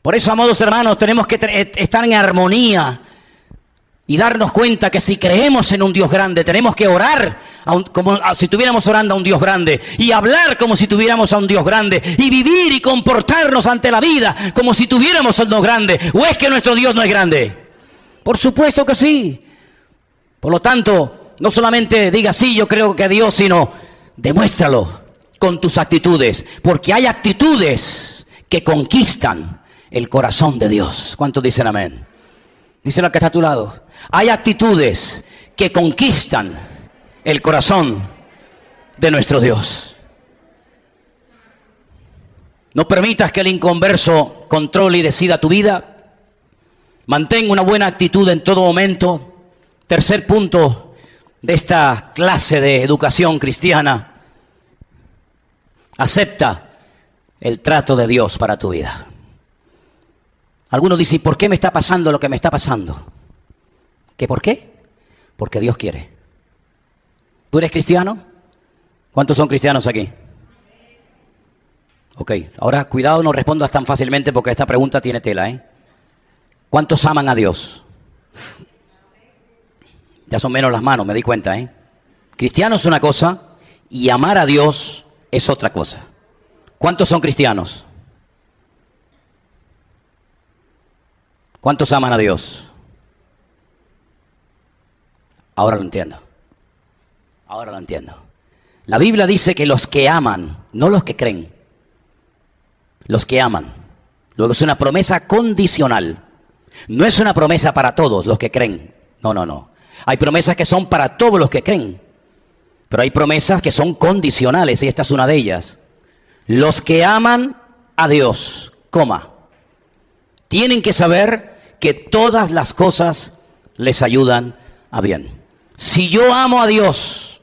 Por eso, amados hermanos, tenemos que estar en armonía y darnos cuenta que si creemos en un Dios grande, tenemos que orar como si estuviéramos orando a un Dios grande, y hablar como si tuviéramos a un Dios grande, y vivir y comportarnos ante la vida como si tuviéramos a un Dios grande. ¿O es que nuestro Dios no es grande? Por supuesto que sí. Por lo tanto, no solamente diga sí, yo creo que Dios, sino demuéstralo con tus actitudes, porque hay actitudes que conquistan el corazón de Dios. ¿Cuántos dicen amén? Díselo al que está a tu lado. Hay actitudes que conquistan el corazón de nuestro Dios. No permitas que el inconverso controle y decida tu vida. Mantén una buena actitud en todo momento. Tercer punto de esta clase de educación cristiana. Acepta el trato de Dios para tu vida. Algunos dicen, ¿por qué me está pasando lo que me está pasando? ¿Qué por qué? Porque Dios quiere. ¿Tú eres cristiano? ¿Cuántos son cristianos aquí? Ok, ahora cuidado, no respondas tan fácilmente porque esta pregunta tiene tela, ¿eh? ¿Cuántos aman a Dios? Ya son menos las manos, me di cuenta, ¿eh? Cristiano es una cosa y amar a Dios es otra cosa. ¿Cuántos son cristianos? ¿Cuántos aman a Dios? Ahora lo entiendo. Ahora lo entiendo. La Biblia dice que los que aman, no los que creen, los que aman. Luego es una promesa condicional. No es una promesa para todos los que creen. No. Hay promesas que son para todos los que creen. Pero hay promesas que son condicionales y esta es una de ellas. Los que aman a Dios, tienen que saber que todas las cosas les ayudan a bien. Si yo amo a Dios,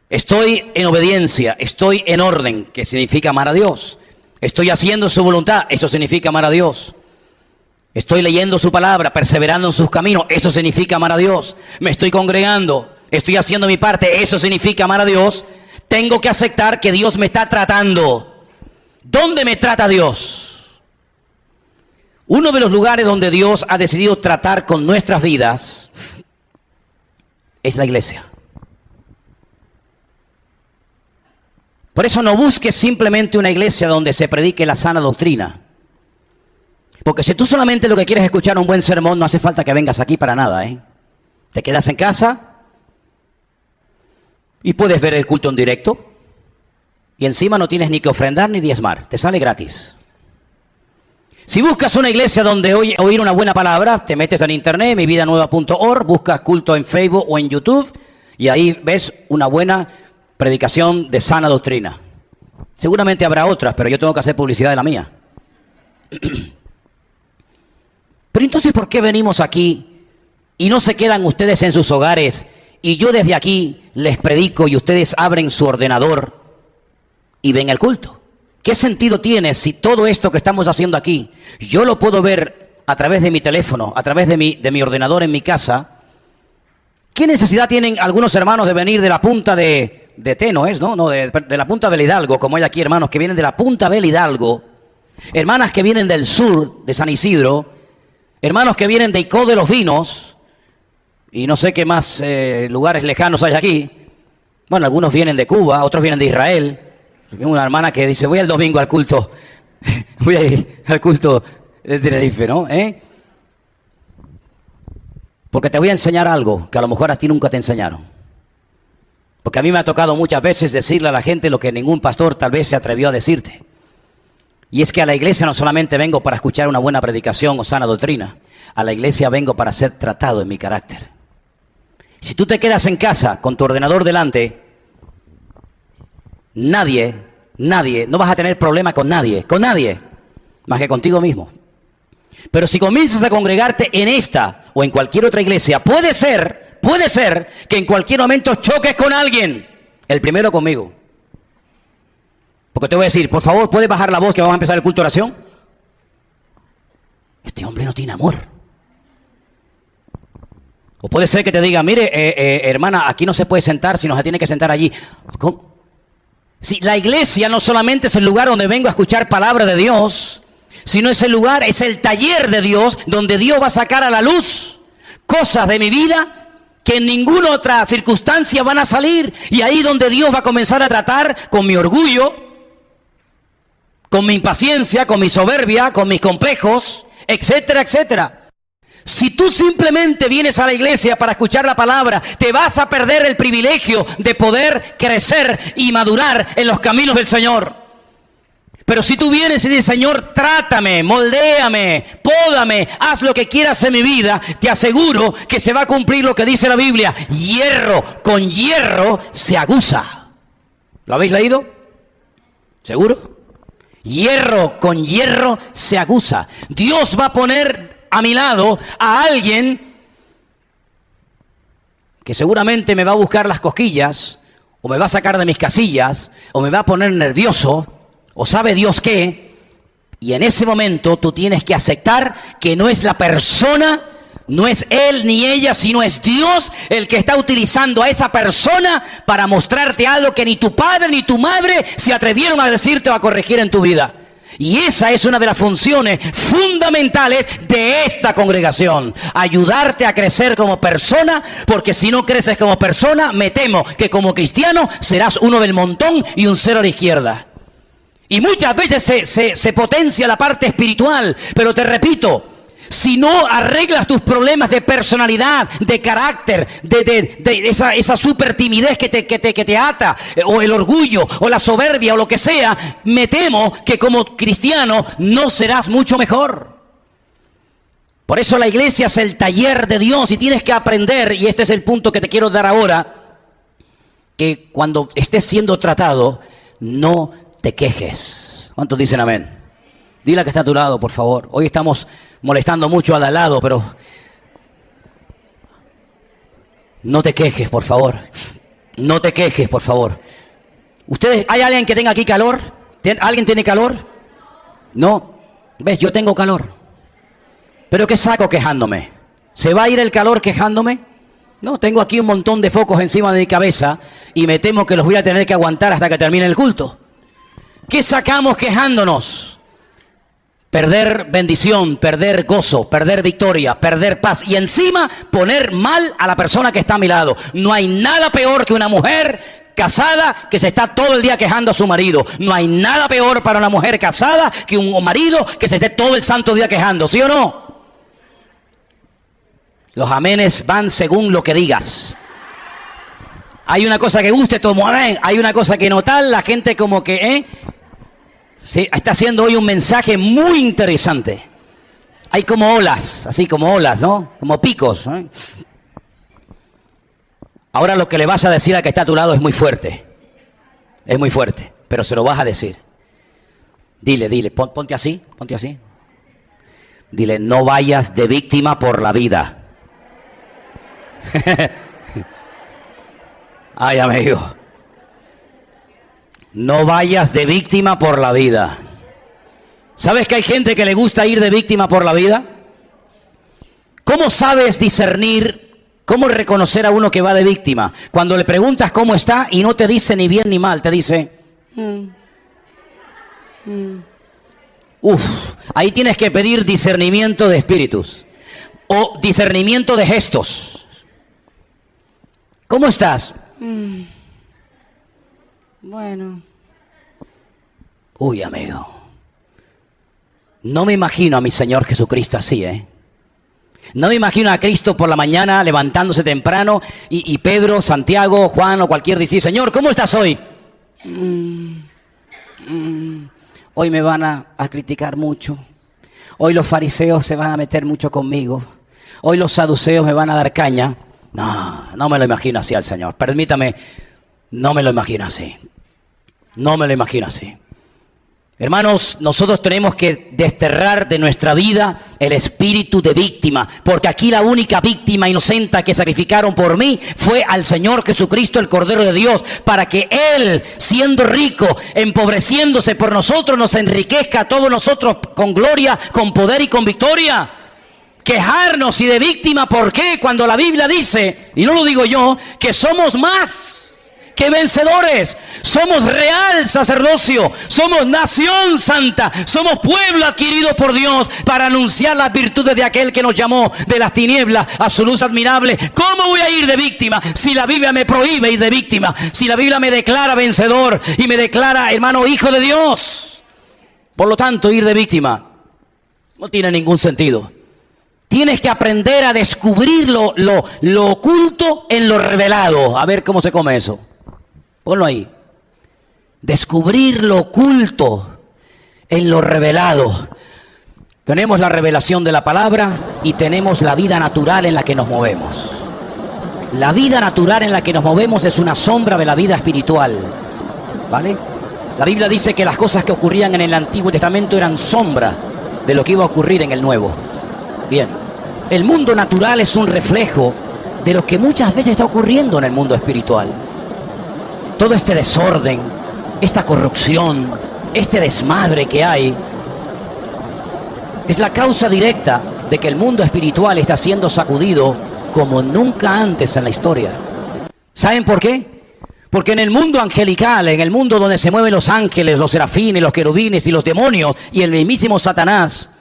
estoy en obediencia, estoy en orden, que significa amar a Dios. Estoy haciendo su voluntad, eso significa amar a Dios. Estoy leyendo su palabra, perseverando en sus caminos, eso significa amar a Dios. Me estoy congregando, estoy haciendo mi parte, eso significa amar a Dios. Tengo que aceptar que Dios me está tratando. ¿Dónde me trata Dios? Uno de los lugares donde Dios ha decidido tratar con nuestras vidas es la iglesia. Por eso no busques simplemente una iglesia donde se predique la sana doctrina. Porque si tú solamente lo que quieres es escuchar un buen sermón, no hace falta que vengas aquí para nada, ¿eh? Te quedas en casa y puedes ver el culto en directo y encima no tienes ni que ofrendar ni diezmar, te sale gratis. Si buscas una iglesia donde oír una buena palabra, te metes en internet, mividanueva.org, buscas culto en Facebook o en YouTube y ahí ves una buena predicación de sana doctrina. Seguramente habrá otras, pero yo tengo que hacer publicidad de la mía. Pero entonces, ¿por qué venimos aquí y no se quedan ustedes en sus hogares y yo desde aquí les predico y ustedes abren su ordenador y ven el culto? ¿Qué sentido tiene si todo esto que estamos haciendo aquí, yo lo puedo ver a través de mi teléfono, a través de mi ordenador en mi casa? ¿Qué necesidad tienen algunos hermanos de venir de la punta de Teno, ¿no? De la punta del Hidalgo, como hay aquí hermanos que vienen de la punta del Hidalgo, hermanas que vienen del sur, de San Isidro, hermanos que vienen de Icó de los Vinos, y no sé qué más lugares lejanos hay aquí. Bueno, algunos vienen de Cuba, otros vienen de Israel. Una hermana que dice, voy el domingo al culto, voy a ir al culto de Tenerife, ¿no? Porque te voy a enseñar algo que a lo mejor a ti nunca te enseñaron. Porque a mí me ha tocado muchas veces decirle a la gente lo que ningún pastor tal vez se atrevió a decirte. Y es que a la iglesia no solamente vengo para escuchar una buena predicación o sana doctrina, a la iglesia vengo para ser tratado en mi carácter. Si tú te quedas en casa con tu ordenador delante, nadie, no vas a tener problema con nadie, más que contigo mismo. Pero si comienzas a congregarte en esta o en cualquier otra iglesia, puede ser que en cualquier momento choques con alguien. El primero conmigo. Porque te voy a decir, por favor, ¿puedes bajar la voz que vamos a empezar el culto de oración? Este hombre no tiene amor. O puede ser que te diga, mire, hermana, aquí no se puede sentar, sino se tiene que sentar allí. ¿Cómo? Si la iglesia no solamente es el lugar donde vengo a escuchar palabra de Dios, sino es el lugar, es el taller de Dios, donde Dios va a sacar a la luz cosas de mi vida que en ninguna otra circunstancia van a salir. Y ahí donde Dios va a comenzar a tratar con mi orgullo, con mi impaciencia, con mi soberbia, con mis complejos, etcétera, etcétera. Si tú simplemente vienes a la iglesia para escuchar la palabra, te vas a perder el privilegio de poder crecer y madurar en los caminos del Señor. Pero si tú vienes y dices, Señor, trátame, moldéame, pódame, haz lo que quieras en mi vida, te aseguro que se va a cumplir lo que dice la Biblia. Hierro con hierro se aguza. ¿Lo habéis leído? ¿Seguro? Hierro con hierro se aguza. Dios va a poner a mi lado a alguien que seguramente me va a buscar las cosquillas, o me va a sacar de mis casillas, o me va a poner nervioso, o sabe Dios qué, y en ese momento tú tienes que aceptar que no es la persona, no es él ni ella, sino es Dios el que está utilizando a esa persona para mostrarte algo que ni tu padre ni tu madre se atrevieron a decirte o a corregir en tu vida. Y esa es una de las funciones fundamentales de esta congregación. Ayudarte a crecer como persona, porque si no creces como persona, me temo que como cristiano serás uno del montón y un cero a la izquierda. Y muchas veces se potencia la parte espiritual, pero te repito, si no arreglas tus problemas de personalidad, de carácter, de esa super timidez que te ata, o el orgullo, o la soberbia, o lo que sea, me temo que como cristiano no serás mucho mejor. Por eso la iglesia es el taller de Dios y tienes que aprender, y este es el punto que te quiero dar ahora, que cuando estés siendo tratado, no te quejes. ¿Cuántos dicen amén? Dile a que está a tu lado, por favor. Hoy estamos molestando mucho al lado, pero no te quejes, por favor. No te quejes, por favor. ¿Ustedes, hay alguien que tenga aquí calor? ¿Alguien tiene calor? No. ¿Ves? Yo tengo calor. ¿Pero qué saco quejándome? ¿Se va a ir el calor quejándome? No, tengo aquí un montón de focos encima de mi cabeza y me temo que los voy a tener que aguantar hasta que termine el culto. ¿Qué sacamos quejándonos? Perder bendición, perder gozo, perder victoria, perder paz y encima poner mal a la persona que está a mi lado. No hay nada peor que una mujer casada que se está todo el día quejando a su marido. No hay nada peor para una mujer casada que un marido que se esté todo el santo día quejando, ¿sí o no? Los amenes van según lo que digas. Hay una cosa que guste, tomo amén. Hay una cosa que no tal, la gente como que, sí, está haciendo hoy un mensaje muy interesante. Hay como olas, así como olas, ¿no? Como picos, ¿eh? Ahora lo que le vas a decir al que está a tu lado es muy fuerte. Es muy fuerte. pero se lo vas a decir. Dile, ponte así. Dile, no vayas de víctima por la vida. Ay, amigo. No vayas de víctima por la vida. ¿Sabes que hay gente que le gusta ir de víctima por la vida? ¿Cómo sabes discernir, cómo reconocer a uno que va de víctima? Cuando le preguntas cómo está y no te dice ni bien ni mal, te dice... ahí tienes que pedir discernimiento de espíritus o discernimiento de gestos. ¿Cómo estás? Bueno. Uy, amigo. No me imagino a mi Señor Jesucristo así, ¿eh? No me imagino a Cristo por la mañana levantándose temprano y Pedro, Santiago, Juan o cualquier discípulo. Señor, ¿cómo estás hoy? Hoy me van a criticar mucho. Hoy los fariseos se van a meter mucho conmigo. Hoy los saduceos me van a dar caña. No me lo imagino así al Señor. Permítame, no me lo imagino así. No me lo imagino así. Hermanos, nosotros tenemos que desterrar de nuestra vida el espíritu de víctima, porque aquí la única víctima inocente que sacrificaron por mí fue al Señor Jesucristo, el Cordero de Dios, para que Él, siendo rico, empobreciéndose por nosotros, nos enriquezca a todos nosotros con gloria, con poder y con victoria. Quejarnos y de víctima, ¿por qué? Cuando la Biblia dice, y no lo digo yo, que somos más que vencedores, somos real sacerdocio, somos nación santa, somos pueblo adquirido por Dios para anunciar las virtudes de aquel que nos llamó de las tinieblas a su luz admirable. ¿Cómo voy a ir de víctima si la Biblia me prohíbe ir de víctima? Si la Biblia me declara vencedor y me declara, hermano, hijo de Dios. Por lo tanto, ir de víctima no tiene ningún sentido. Tienes que aprender a descubrir lo oculto en lo revelado. A ver cómo se come eso. Ponlo ahí. Descubrir lo oculto en lo revelado. Tenemos la revelación de la palabra y tenemos la vida natural en la que nos movemos. La vida natural en la que nos movemos es una sombra de la vida espiritual. ¿Vale? La Biblia dice que las cosas que ocurrían en el Antiguo Testamento eran sombra de lo que iba a ocurrir en el Nuevo. Bien. El mundo natural es un reflejo de lo que muchas veces está ocurriendo en el mundo espiritual. Todo este desorden, esta corrupción, este desmadre que hay, es la causa directa de que el mundo espiritual está siendo sacudido como nunca antes en la historia. ¿Saben por qué? Porque en el mundo angelical, en el mundo donde se mueven los ángeles, los serafines, los querubines y los demonios y el mismísimo Satanás,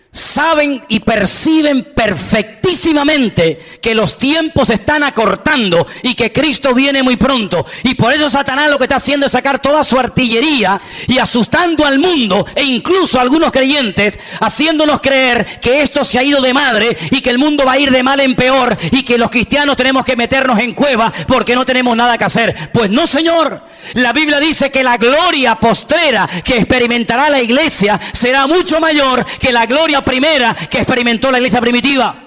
saben y perciben perfectísimamente que los tiempos se están acortando y que Cristo viene muy pronto. Y por eso Satanás lo que está haciendo es sacar toda su artillería y asustando al mundo e incluso a algunos creyentes, haciéndonos creer que esto se ha ido de madre y que el mundo va a ir de mal en peor y que los cristianos tenemos que meternos en cuevas porque no tenemos nada que hacer. Pues no, señor. La Biblia dice que la gloria postrera que experimentará la iglesia será mucho mayor que la gloria primera que experimentó la iglesia primitiva.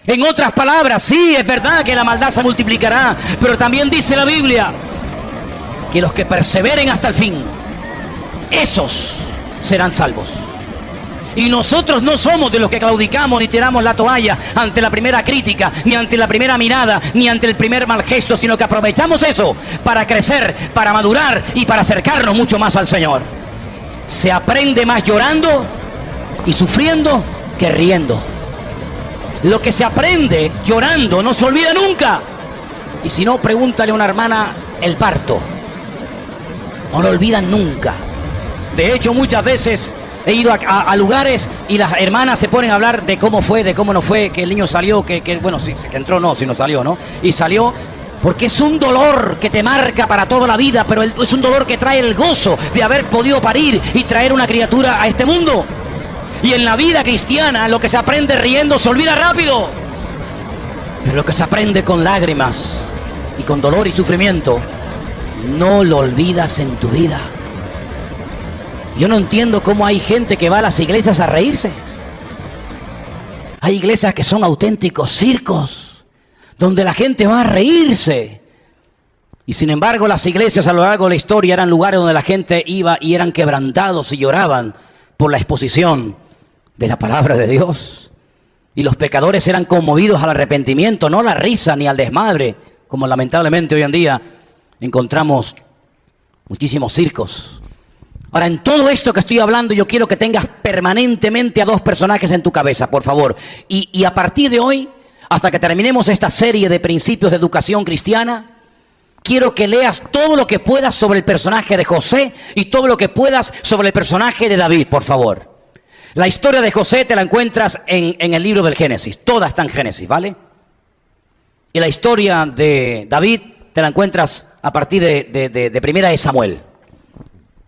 En otras palabras, sí, es verdad que la maldad se multiplicará, pero también dice la Biblia que los que perseveren hasta el fin, esos serán salvos. Y nosotros no somos de los que claudicamos ni tiramos la toalla ante la primera crítica, ni ante la primera mirada, ni ante el primer mal gesto, sino que aprovechamos eso para crecer, para madurar y para acercarnos mucho más al Señor. Se aprende más llorando y sufriendo que riendo. Lo que se aprende llorando no se olvida nunca. Y si no, pregúntale a una hermana el parto. No lo olvidan nunca. De hecho, muchas veces he ido a lugares y las hermanas se ponen a hablar de cómo fue, de cómo no fue, que el niño salió, que bueno, sí, que entró no, si no salió, ¿no? Y salió porque es un dolor que te marca para toda la vida, pero es un dolor que trae el gozo de haber podido parir y traer una criatura a este mundo. Y en la vida cristiana, lo que se aprende riendo se olvida rápido. Pero lo que se aprende con lágrimas y con dolor y sufrimiento, no lo olvidas en tu vida. Yo no entiendo cómo hay gente que va a las iglesias a reírse. Hay iglesias que son auténticos circos, donde la gente va a reírse. Y sin embargo, las iglesias a lo largo de la historia eran lugares donde la gente iba y eran quebrantados y lloraban por la exposición de la palabra de Dios. Y los pecadores eran conmovidos al arrepentimiento, no a la risa ni al desmadre, como lamentablemente hoy en día encontramos muchísimos circos. Ahora, en todo esto que estoy hablando, yo quiero que tengas permanentemente a dos personajes en tu cabeza, por favor. Y a partir de hoy, hasta que terminemos esta serie de principios de educación cristiana, quiero que leas todo lo que puedas sobre el personaje de José y todo lo que puedas sobre el personaje de David, por favor. La historia de José te la encuentras en el libro del Génesis. Toda está en Génesis, ¿vale? Y la historia de David te la encuentras a partir de Primera de Samuel.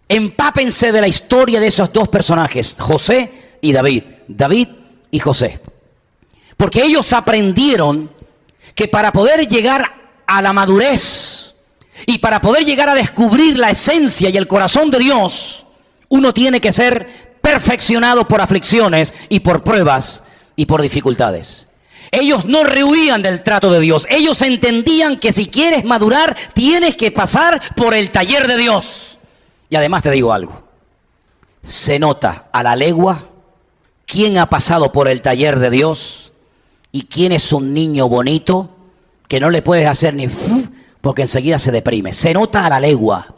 Empápense de la historia de esos dos personajes, José y David. David y José. Porque ellos aprendieron que para poder llegar a la madurez y para poder llegar a descubrir la esencia y el corazón de Dios, uno tiene que ser perfeccionado por aflicciones y por pruebas y por dificultades. Ellos no rehuían del trato de Dios. Ellos entendían que si quieres madurar, tienes que pasar por el taller de Dios. Y además te digo algo. Se nota a la legua quién ha pasado por el taller de Dios y quién es un niño bonito que no le puedes hacer ni porque enseguida se deprime. Se nota a la legua.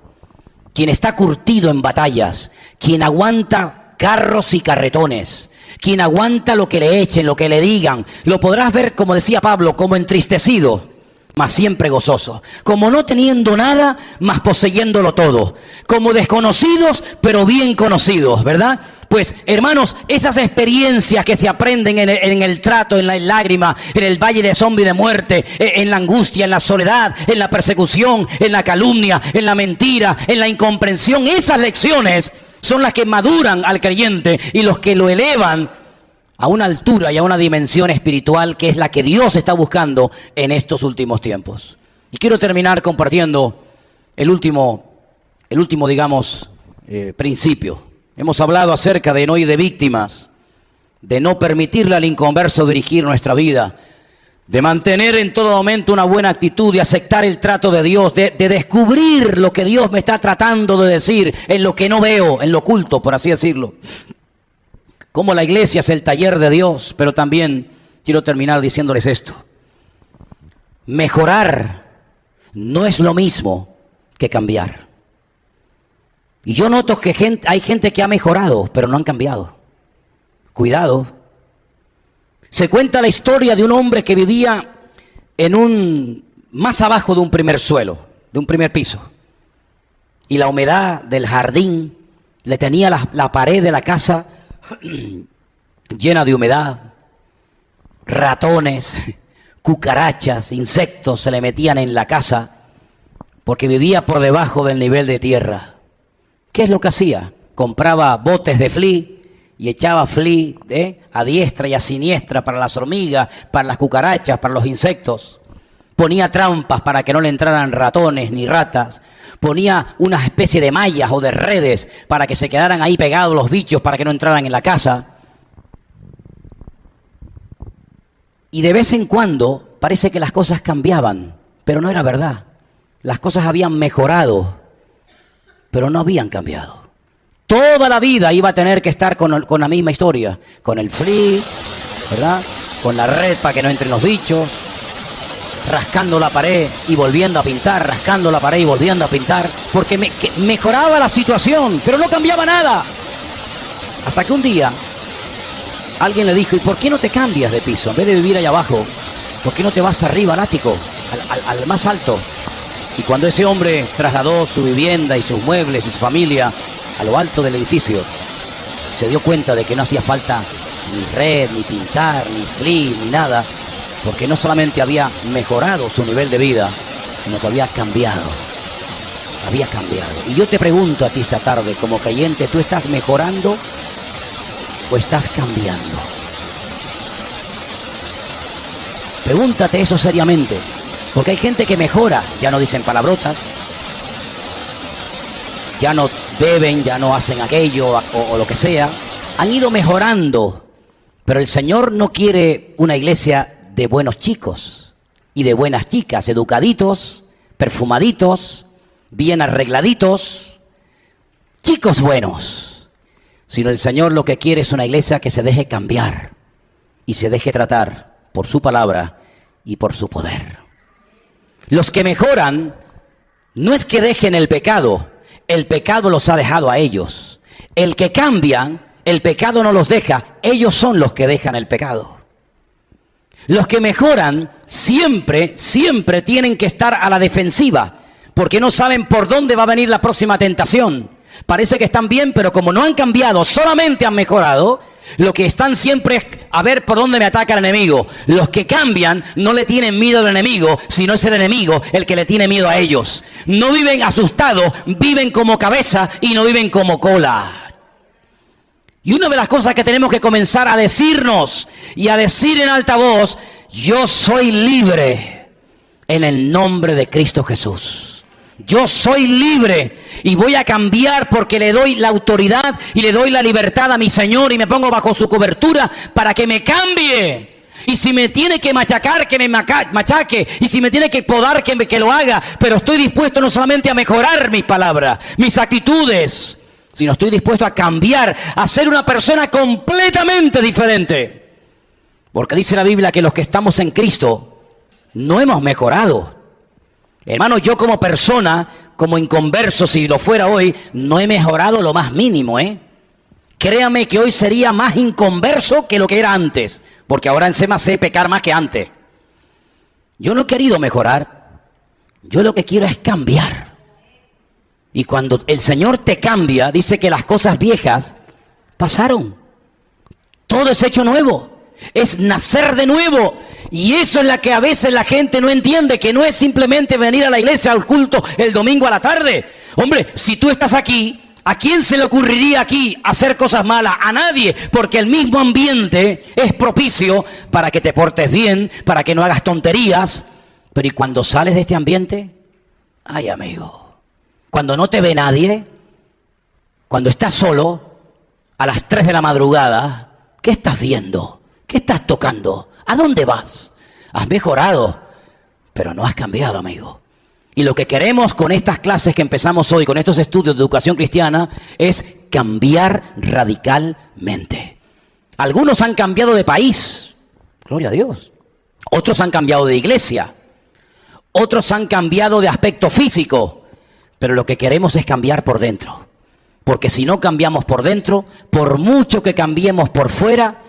Quien está curtido en batallas, quien aguanta carros y carretones, quien aguanta lo que le echen, lo que le digan, lo podrás ver, como decía Pablo, como entristecido, mas siempre gozoso, como no teniendo nada, mas poseyéndolo todo, como desconocidos, pero bien conocidos, ¿verdad? Pues, hermanos, esas experiencias que se aprenden en el trato, en la lágrima, en el valle de sombra y de muerte, en la angustia, en la soledad, en la persecución, en la calumnia, en la mentira, en la incomprensión, esas lecciones son las que maduran al creyente y los que lo elevan a una altura y a una dimensión espiritual que es la que Dios está buscando en estos últimos tiempos. Y quiero terminar compartiendo el último digamos, principio. Hemos hablado acerca de no ir de víctimas, de no permitirle al inconverso dirigir nuestra vida, de mantener en todo momento una buena actitud, de aceptar el trato de Dios, de descubrir lo que Dios me está tratando de decir en lo que no veo, en lo oculto, por así decirlo. Como la iglesia es el taller de Dios, pero también quiero terminar diciéndoles esto. Mejorar no es lo mismo que cambiar. Y yo noto que hay gente que ha mejorado, pero no han cambiado. Cuidado. Se cuenta la historia de un hombre que vivía más abajo de un primer suelo, de un primer piso. Y la humedad del jardín le tenía la pared de la casa llena de humedad. Ratones, cucarachas, insectos se le metían en la casa porque vivía por debajo del nivel de tierra. ¿Qué es lo que hacía? Compraba botes de Flea y echaba Flea a diestra y a siniestra para las hormigas, para las cucarachas, para los insectos. Ponía trampas para que no le entraran ratones ni ratas. Ponía una especie de mallas o de redes para que se quedaran ahí pegados los bichos para que no entraran en la casa. Y de vez en cuando parece que las cosas cambiaban, pero no era verdad. Las cosas habían mejorado, pero no habían cambiado. Toda la vida iba a tener que estar con la misma historia, con el Flea, ¿verdad? Con la red para que no entren los bichos, rascando la pared y volviendo a pintar, rascando la pared y volviendo a pintar, porque mejoraba la situación, pero no cambiaba nada. Hasta que un día alguien le dijo, ¿y por qué no te cambias de piso? En vez de vivir allá abajo, ¿por qué no te vas arriba al ático, al más alto? Y cuando ese hombre trasladó su vivienda y sus muebles y su familia a lo alto del edificio, se dio cuenta de que no hacía falta ni red, ni pintar, ni Flea, ni nada, porque no solamente había mejorado su nivel de vida, sino que había cambiado. Había cambiado. Y yo te pregunto a ti esta tarde, como creyente, ¿tú estás mejorando o estás cambiando? Pregúntate eso seriamente. Porque hay gente que mejora, ya no dicen palabrotas, ya no beben, ya no hacen aquello o lo que sea. Han ido mejorando, pero el Señor no quiere una iglesia de buenos chicos y de buenas chicas, educaditos, perfumaditos, bien arregladitos, chicos buenos. Sino el Señor lo que quiere es una iglesia que se deje cambiar y se deje tratar por su palabra y por su poder. Los que mejoran no es que dejen el pecado los ha dejado a ellos. El que cambian, el pecado no los deja, ellos son los que dejan el pecado. Los que mejoran siempre tienen que estar a la defensiva, porque no saben por dónde va a venir la próxima tentación. Parece que están bien, pero como no han cambiado, solamente han mejorado, lo que están siempre es a ver por dónde me ataca el enemigo. Los que cambian no le tienen miedo al enemigo, sino es el enemigo el que le tiene miedo a ellos. No viven asustados, viven como cabeza y no viven como cola. Y una de las cosas que tenemos que comenzar a decirnos y a decir en alta voz: yo soy libre en el nombre de Cristo Jesús. Yo soy libre y voy a cambiar porque le doy la autoridad y le doy la libertad a mi Señor y me pongo bajo su cobertura para que me cambie. Y si me tiene que machacar, que me machaque. Y si me tiene que podar, que lo haga. Pero estoy dispuesto no solamente a mejorar mis palabras, mis actitudes, sino estoy dispuesto a cambiar, a ser una persona completamente diferente. Porque dice la Biblia que los que estamos en Cristo no hemos mejorado. Hermano, yo como persona, como inconverso, si lo fuera hoy, no he mejorado lo más mínimo, Créame que hoy sería más inconverso que lo que era antes, porque ahora encima sé pecar más que antes. Yo no he querido mejorar, yo lo que quiero es cambiar. Y cuando el Señor te cambia, dice que las cosas viejas pasaron. Todo es hecho nuevo. Es nacer de nuevo. Y eso es la que a veces la gente no entiende, que no es simplemente venir a la iglesia, al culto, el domingo a la tarde. Hombre, si tú estás aquí, ¿a quién se le ocurriría aquí hacer cosas malas? A nadie, porque el mismo ambiente es propicio para que te portes bien, para que no hagas tonterías. Pero ¿y cuando sales de este ambiente? Ay, amigo, cuando no te ve nadie, cuando estás solo, a las 3 de la madrugada, ¿qué estás viendo? ¿Qué estás tocando? ¿A dónde vas? Has mejorado, pero no has cambiado, amigo. Y lo que queremos con estas clases que empezamos hoy, con estos estudios de educación cristiana, es cambiar radicalmente. Algunos han cambiado de país, gloria a Dios. Otros han cambiado de iglesia. Otros han cambiado de aspecto físico. Pero lo que queremos es cambiar por dentro. Porque si no cambiamos por dentro, por mucho que cambiemos por fuera,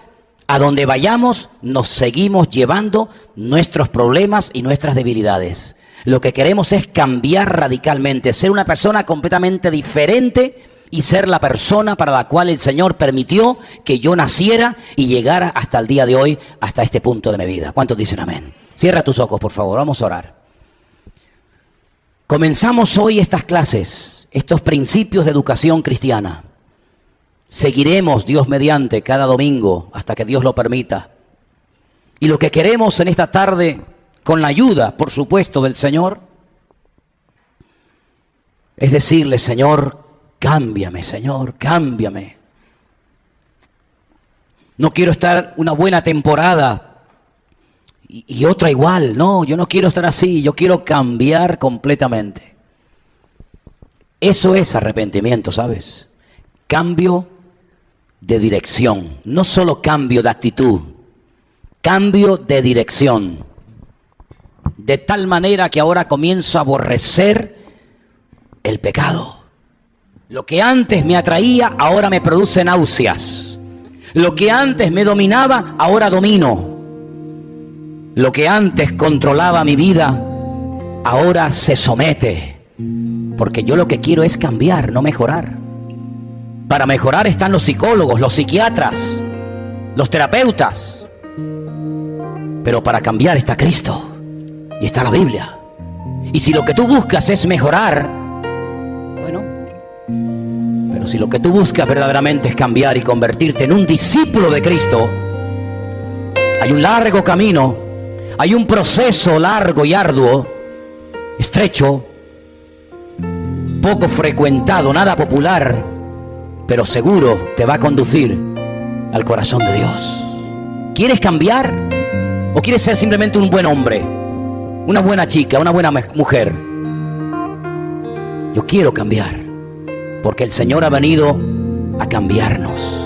a donde vayamos nos seguimos llevando nuestros problemas y nuestras debilidades. Lo que queremos es cambiar radicalmente, ser una persona completamente diferente y ser la persona para la cual el Señor permitió que yo naciera y llegara hasta el día de hoy, hasta este punto de mi vida. ¿Cuántos dicen amén? Cierra tus ojos, por favor, vamos a orar. Comenzamos hoy estas clases, estos principios de educación cristiana. Seguiremos, Dios mediante, cada domingo hasta que Dios lo permita. Y lo que queremos en esta tarde, con la ayuda, por supuesto, del Señor, es decirle: Señor, cámbiame, Señor, cámbiame. No quiero estar una buena temporada y otra igual. No, yo no quiero estar así, yo quiero cambiar completamente. Eso es arrepentimiento, ¿sabes? Cambio de dirección, no solo cambio de actitud, cambio de dirección. De tal manera que ahora comienzo a aborrecer el pecado. Lo que antes me atraía, ahora me produce náuseas. Lo que antes me dominaba, ahora domino. Lo que antes controlaba mi vida, ahora se somete. Porque yo lo que quiero es cambiar, no mejorar. Para mejorar están los psicólogos, los psiquiatras, los terapeutas. Pero para cambiar está Cristo y está la Biblia. Y si lo que tú buscas es mejorar, bueno, pero si lo que tú buscas verdaderamente es cambiar y convertirte en un discípulo de Cristo, hay un largo camino, hay un proceso largo y arduo, estrecho, poco frecuentado, nada popular, pero seguro te va a conducir al corazón de Dios. ¿Quieres cambiar? ¿O quieres ser simplemente un buen hombre? Una buena chica, una buena mujer. Yo quiero cambiar, porque el Señor ha venido a cambiarnos.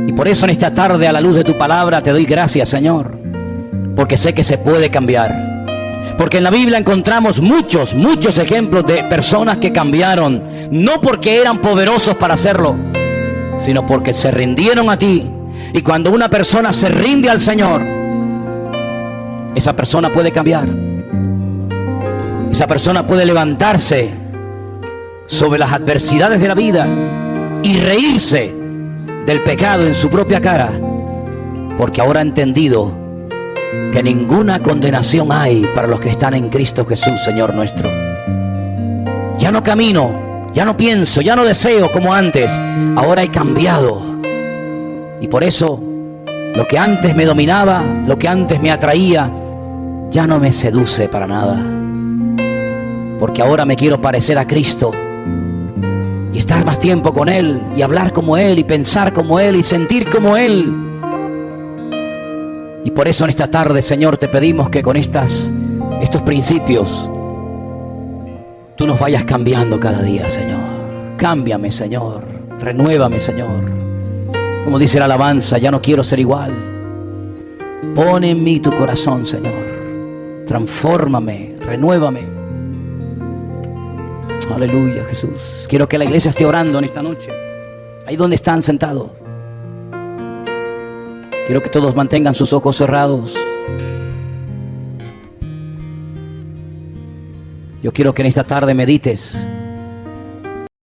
Y por eso en esta tarde, a la luz de tu palabra, te doy gracias, Señor, porque sé que se puede cambiar. Porque en la Biblia encontramos muchos ejemplos de personas que cambiaron, no porque eran poderosos para hacerlo, sino porque se rindieron a ti. Y cuando una persona se rinde al Señor, esa persona puede cambiar. Esa persona puede levantarse sobre las adversidades de la vida y reírse del pecado en su propia cara, porque ahora ha entendido que ninguna condenación hay para los que están en Cristo Jesús, Señor nuestro. Ya no camino, ya no pienso, ya no deseo como antes. Ahora he cambiado. Y por eso, lo que antes me dominaba, lo que antes me atraía, ya no me seduce para nada. Porque ahora me quiero parecer a Cristo y estar más tiempo con Él, y hablar como Él, y pensar como Él, y sentir como Él. Y por eso en esta tarde, Señor, te pedimos que con estos principios tú nos vayas cambiando cada día, Señor. Cámbiame, Señor. Renuévame, Señor. Como dice la alabanza, ya no quiero ser igual. Pon en mí tu corazón, Señor. Transfórmame, renuévame. Aleluya, Jesús. Quiero que la iglesia esté orando en esta noche, ahí donde están sentados. Quiero que todos mantengan sus ojos cerrados. Yo quiero que en esta tarde medites